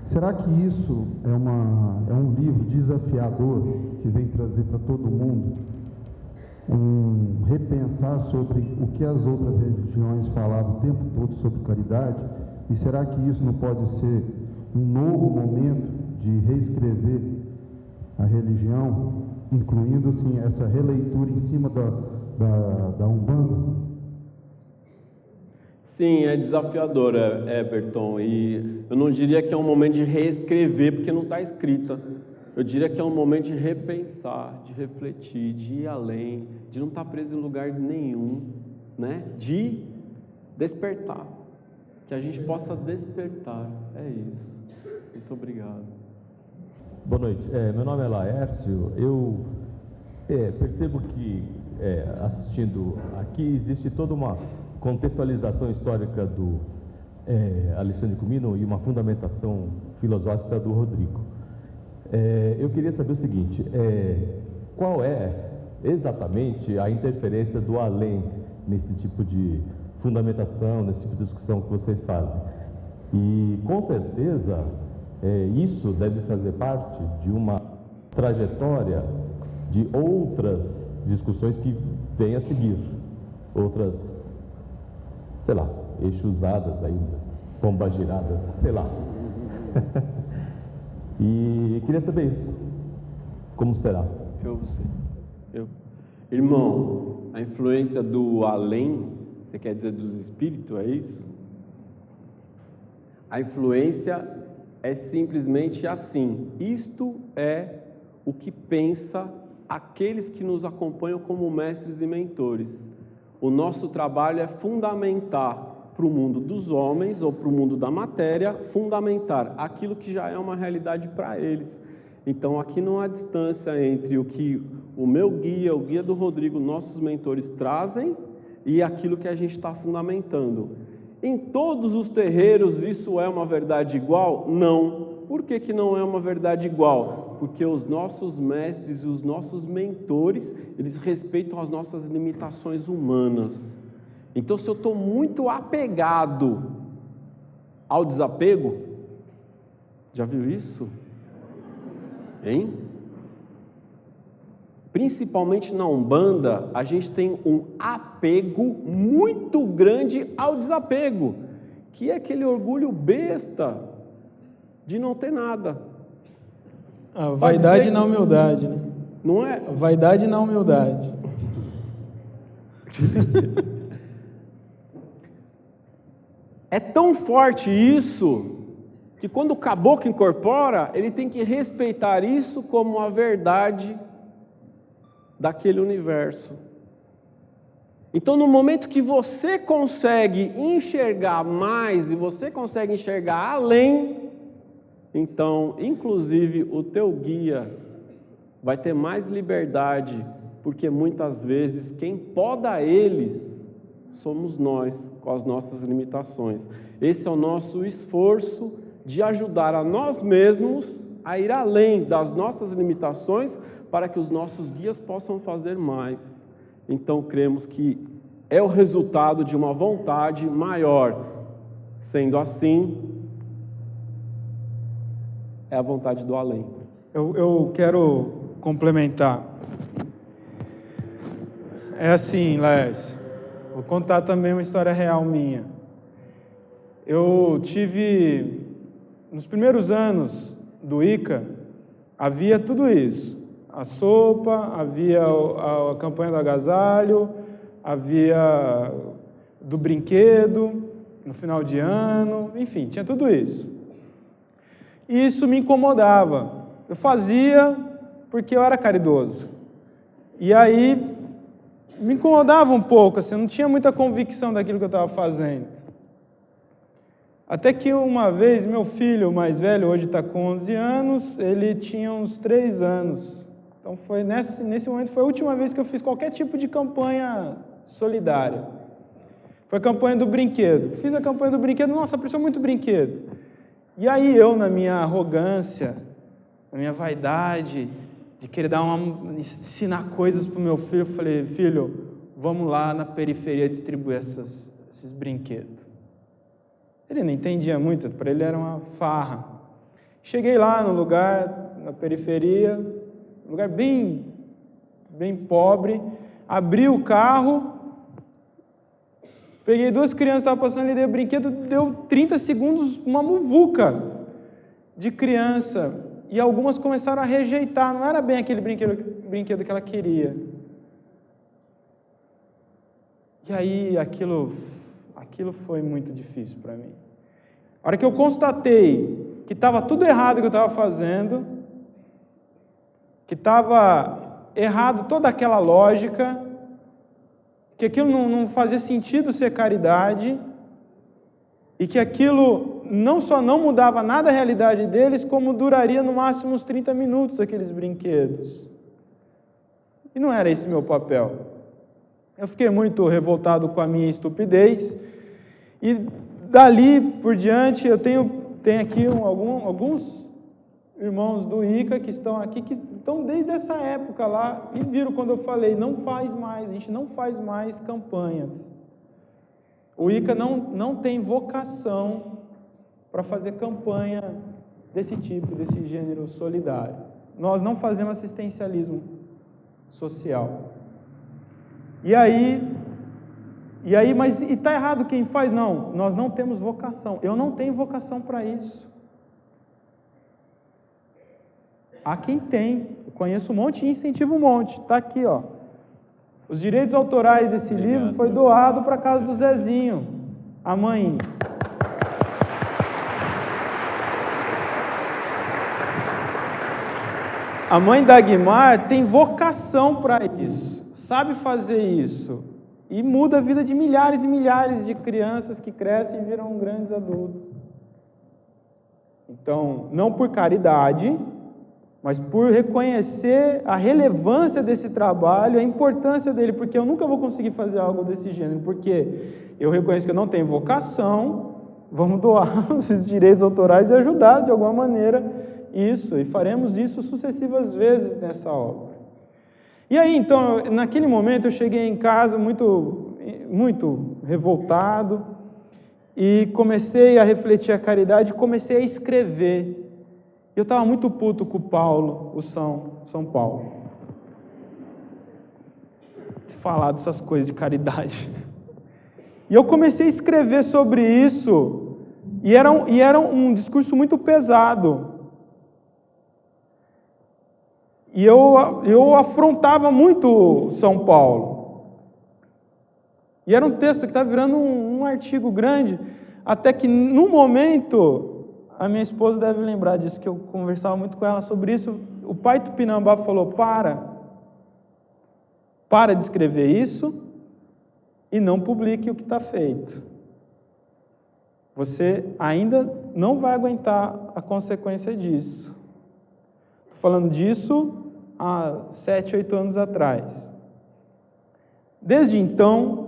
será que isso é um livro desafiador que vem trazer para todo mundo repensar sobre o que as outras religiões falavam o tempo todo sobre caridade? E será que isso não pode ser um novo momento de reescrever a religião, incluindo assim, essa releitura em cima da Umbanda? Sim, é desafiador, Everton, e eu não diria que é um momento de reescrever, porque não está escrita. Eu diria que é um momento de repensar, de refletir, de ir além, de não estar preso em lugar nenhum, né? De despertar, que a gente possa despertar, é isso. Muito obrigado. Boa noite, meu nome é Laércio. Eu percebo que, assistindo aqui, existe toda uma contextualização histórica do Alexandre Comino e uma fundamentação filosófica do Rodrigo. Eu queria saber o seguinte, qual é exatamente a interferência do além nesse tipo de fundamentação, nesse tipo de discussão que vocês fazem? E com certeza isso deve fazer parte de uma trajetória de outras discussões que vêm a seguir, outras, sei lá, eixusadas aí, pombagiradas, sei lá. E queria saber isso. Como será? Irmão, a influência do além, você quer dizer dos espíritos, é isso? A influência é simplesmente assim. Isto é o que pensa aqueles que nos acompanham como mestres e mentores. O nosso trabalho é fundamentar para o mundo dos homens ou para o mundo da matéria, fundamentar aquilo que já é uma realidade para eles. Então aqui não há distância entre o que o meu guia, o guia do Rodrigo, nossos mentores trazem e aquilo que a gente está fundamentando. Em todos os terreiros isso é uma verdade igual? Não. Por que não é uma verdade igual? Porque os nossos mestres e os nossos mentores, eles respeitam as nossas limitações humanas. Então, se eu estou muito apegado ao desapego? Já viu isso? Hein? Principalmente na Umbanda, a gente tem um apego muito grande ao desapego, que é aquele orgulho besta de não ter nada. A vaidade na humildade, né? Não é? A vaidade na humildade. É tão forte isso, que quando o caboclo incorpora, ele tem que respeitar isso como a verdade daquele universo. Então, no momento que você consegue enxergar mais e você consegue enxergar além, então, inclusive, o teu guia vai ter mais liberdade, porque muitas vezes quem poda eles somos nós, com as nossas limitações. Esse é o nosso esforço de ajudar a nós mesmos a ir além das nossas limitações para que os nossos guias possam fazer mais. Então, cremos que é o resultado de uma vontade maior. Sendo assim, é a vontade do além. Eu quero complementar. É assim, Laércio, vou contar também uma história real minha. Eu tive, nos primeiros anos do ICA, havia tudo isso. A sopa, havia a campanha do agasalho, havia do brinquedo, no final de ano, enfim, tinha tudo isso. E isso me incomodava. Eu fazia porque eu era caridoso. E aí me incomodava um pouco, assim, eu não tinha muita convicção daquilo que eu estava fazendo. Até que uma vez, meu filho mais velho, hoje está com 11 anos, ele tinha uns 3 anos. Então, foi nesse momento foi a última vez que eu fiz qualquer tipo de campanha solidária. Foi a campanha do brinquedo. Fiz a campanha do brinquedo, nossa, apareceu muito brinquedo. E aí eu, na minha arrogância, na minha vaidade, de querer ensinar coisas para o meu filho, eu falei, filho, vamos lá na periferia distribuir esses brinquedos. Ele não entendia muito, para ele era uma farra. Cheguei lá no lugar, na periferia, um lugar bem pobre, abri o carro, peguei 2 crianças que estavam passando ali, dei o brinquedo, deu 30 segundos, uma muvuca de criança, e algumas começaram a rejeitar, não era bem aquele brinquedo que ela queria. E aí aquilo foi muito difícil para mim. A hora que eu constatei que estava tudo errado que eu estava fazendo, que estava errado toda aquela lógica, que aquilo não fazia sentido ser caridade, e que aquilo não só não mudava nada a realidade deles, como duraria no máximo uns 30 minutos aqueles brinquedos. E não era esse meu papel. Eu fiquei muito revoltado com a minha estupidez, e dali por diante eu tenho aqui alguns irmãos do ICA que estão aqui, que estão desde essa época lá, e viram quando eu falei, não faz mais, a gente não faz mais campanhas. O ICA não tem vocação para fazer campanha desse tipo, desse gênero solidário. Nós não fazemos assistencialismo social. E aí, mas está errado quem faz? Não, nós não temos vocação. Eu não tenho vocação para isso. Há quem tem. Eu conheço um monte e incentivo um monte. Está aqui, ó. Os direitos autorais desse livro foi doado para a casa do Zezinho, a mãe. A mãe da Guimar tem vocação para isso, sabe fazer isso, e muda a vida de milhares e milhares de crianças que crescem e viram grandes adultos. Então, não por caridade, mas por reconhecer a relevância desse trabalho, a importância dele, porque eu nunca vou conseguir fazer algo desse gênero, porque eu reconheço que eu não tenho vocação, vamos doar esses direitos autorais e ajudar de alguma maneira isso, e faremos isso sucessivas vezes nessa obra. E aí, então, naquele momento eu cheguei em casa muito revoltado, e comecei a refletir a caridade, comecei a escrever. Eu estava muito puto com o Paulo, o São Paulo. Falar dessas coisas de caridade. E eu comecei a escrever sobre isso, e era um discurso muito pesado. E eu afrontava muito São Paulo. E era um texto que estava virando um artigo grande, até que, no momento, a minha esposa deve lembrar disso, que eu conversava muito com ela sobre isso, o pai Tupinambá falou, para de escrever isso e não publique o que está feito. Você ainda não vai aguentar a consequência disso. Estou falando disso há 7, 8 anos atrás. Desde então,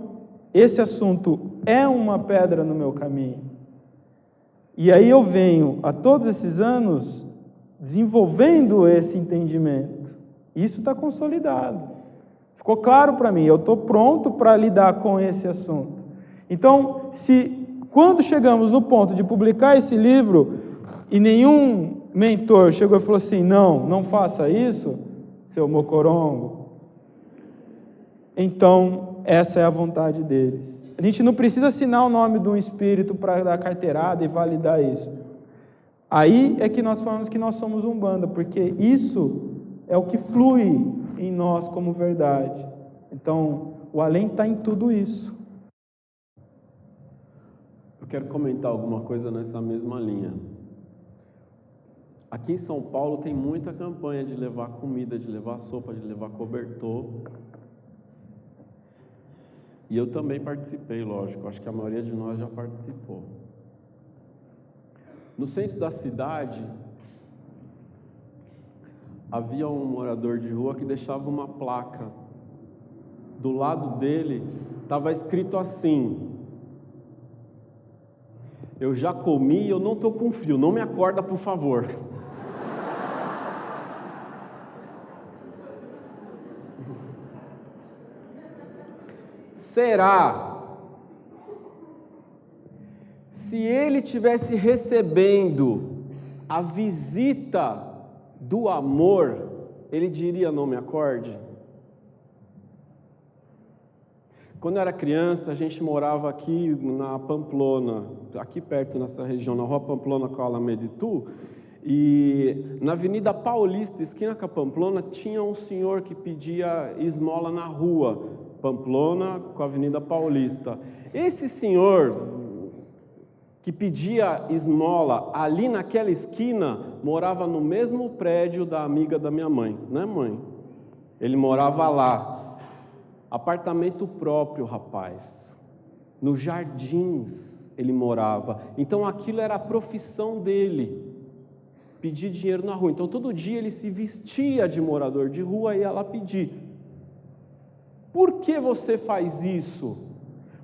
esse assunto é uma pedra no meu caminho. E aí eu venho, há todos esses anos, desenvolvendo esse entendimento. Isso está consolidado. Ficou claro para mim, eu estou pronto para lidar com esse assunto. Então, quando chegamos no ponto de publicar esse livro, e nenhum mentor chegou e falou assim, não faça isso, seu mocorongo, então essa é a vontade deles. A gente não precisa assinar o nome de um espírito para dar carteirada e validar isso. Aí é que nós falamos que nós somos Umbanda, porque isso é o que flui em nós como verdade. Então, o além está em tudo isso. Eu quero comentar alguma coisa nessa mesma linha. Aqui em São Paulo tem muita campanha de levar comida, de levar sopa, de levar cobertor. E eu também participei, lógico, acho que a maioria de nós já participou. No centro da cidade, havia um morador de rua que deixava uma placa. Do lado dele estava escrito assim: eu já comi e eu não estou com frio, não me acorda, por favor. Será? Se ele tivesse recebendo a visita do amor, ele diria não me acorde? Quando eu era criança, a gente morava aqui na Pamplona, aqui perto nessa região, na rua Pamplona com a Alameda Itu, e na Avenida Paulista, esquina com a Pamplona, tinha um senhor que pedia esmola na rua Pamplona com a Avenida Paulista. Esse senhor que pedia esmola ali naquela esquina, morava no mesmo prédio da amiga da minha mãe, né, mãe? Ele morava lá, apartamento próprio, rapaz, nos Jardins ele morava, então aquilo era a profissão dele, pedir dinheiro na rua. Então todo dia ele se vestia de morador de rua e ia lá pedir. Por que você faz isso?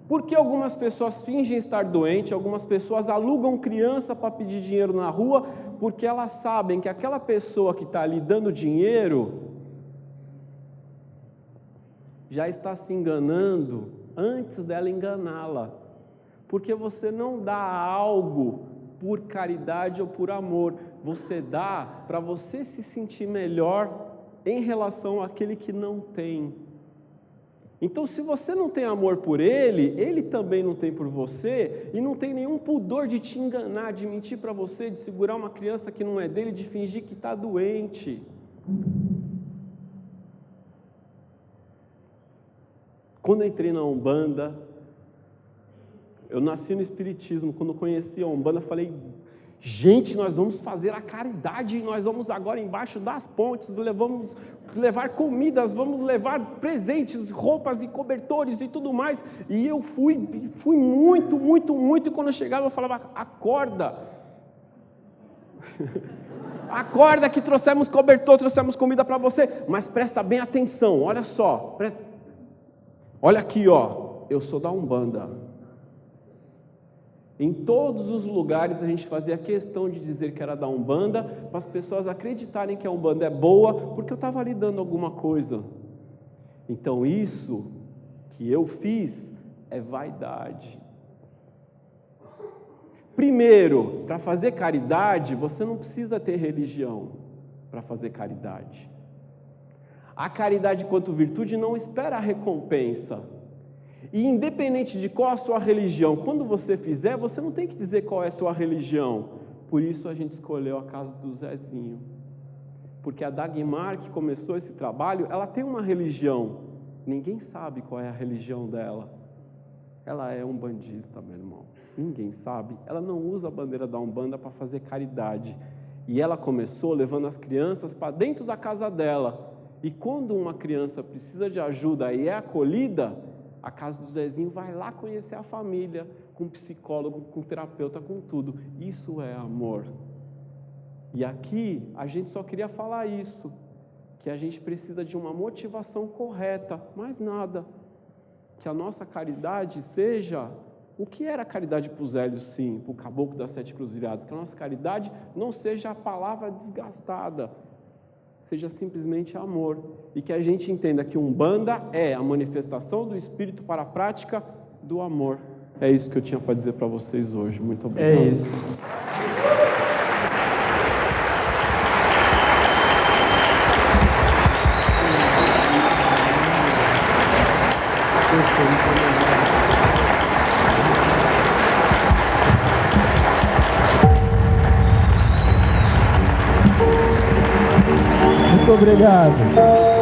Porque algumas pessoas fingem estar doentes, algumas pessoas alugam criança para pedir dinheiro na rua, porque elas sabem que aquela pessoa que está ali dando dinheiro já está se enganando antes dela enganá-la. Porque você não dá algo por caridade ou por amor, você dá para você se sentir melhor em relação àquele que não tem. Então, se você não tem amor por ele, ele também não tem por você, e não tem nenhum pudor de te enganar, de mentir para você, de segurar uma criança que não é dele, de fingir que está doente. Quando eu entrei na Umbanda, eu nasci no Espiritismo, quando conheci a Umbanda, eu falei, gente, nós vamos fazer a caridade, nós vamos agora embaixo das pontes, vamos levar comidas, vamos levar presentes, roupas e cobertores e tudo mais. E eu fui muito, e quando eu chegava eu falava, acorda, acorda que trouxemos cobertor, trouxemos comida para você, mas presta bem atenção, olha só, olha aqui, ó, eu sou da Umbanda. Em todos os lugares a gente fazia questão de dizer que era da Umbanda, para as pessoas acreditarem que a Umbanda é boa, porque eu estava ali dando alguma coisa. Então isso que eu fiz é vaidade. Primeiro, para fazer caridade, você não precisa ter religião para fazer caridade. A caridade quanto virtude não espera a recompensa. E independente de qual a sua religião, quando você fizer, você não tem que dizer qual é a tua religião. Por isso a gente escolheu a casa do Zezinho. Porque a Dagmar, que começou esse trabalho, ela tem uma religião. Ninguém sabe qual é a religião dela. Ela é umbandista, meu irmão. Ninguém sabe. Ela não usa a bandeira da Umbanda para fazer caridade. E ela começou levando as crianças para dentro da casa dela. E quando uma criança precisa de ajuda e é acolhida, a casa do Zezinho vai lá conhecer a família, com psicólogo, com terapeuta, com tudo. Isso é amor. E aqui a gente só queria falar isso, que a gente precisa de uma motivação correta, mais nada. Que a nossa caridade seja o que era caridade para o Zélio, sim, para o Caboclo das Sete Cruzilhadas. Que a nossa caridade não seja a palavra desgastada, seja simplesmente amor. E que a gente entenda que Umbanda é a manifestação do Espírito para a prática do amor. É isso que eu tinha para dizer para vocês hoje. Muito obrigado. É isso. Muito obrigado.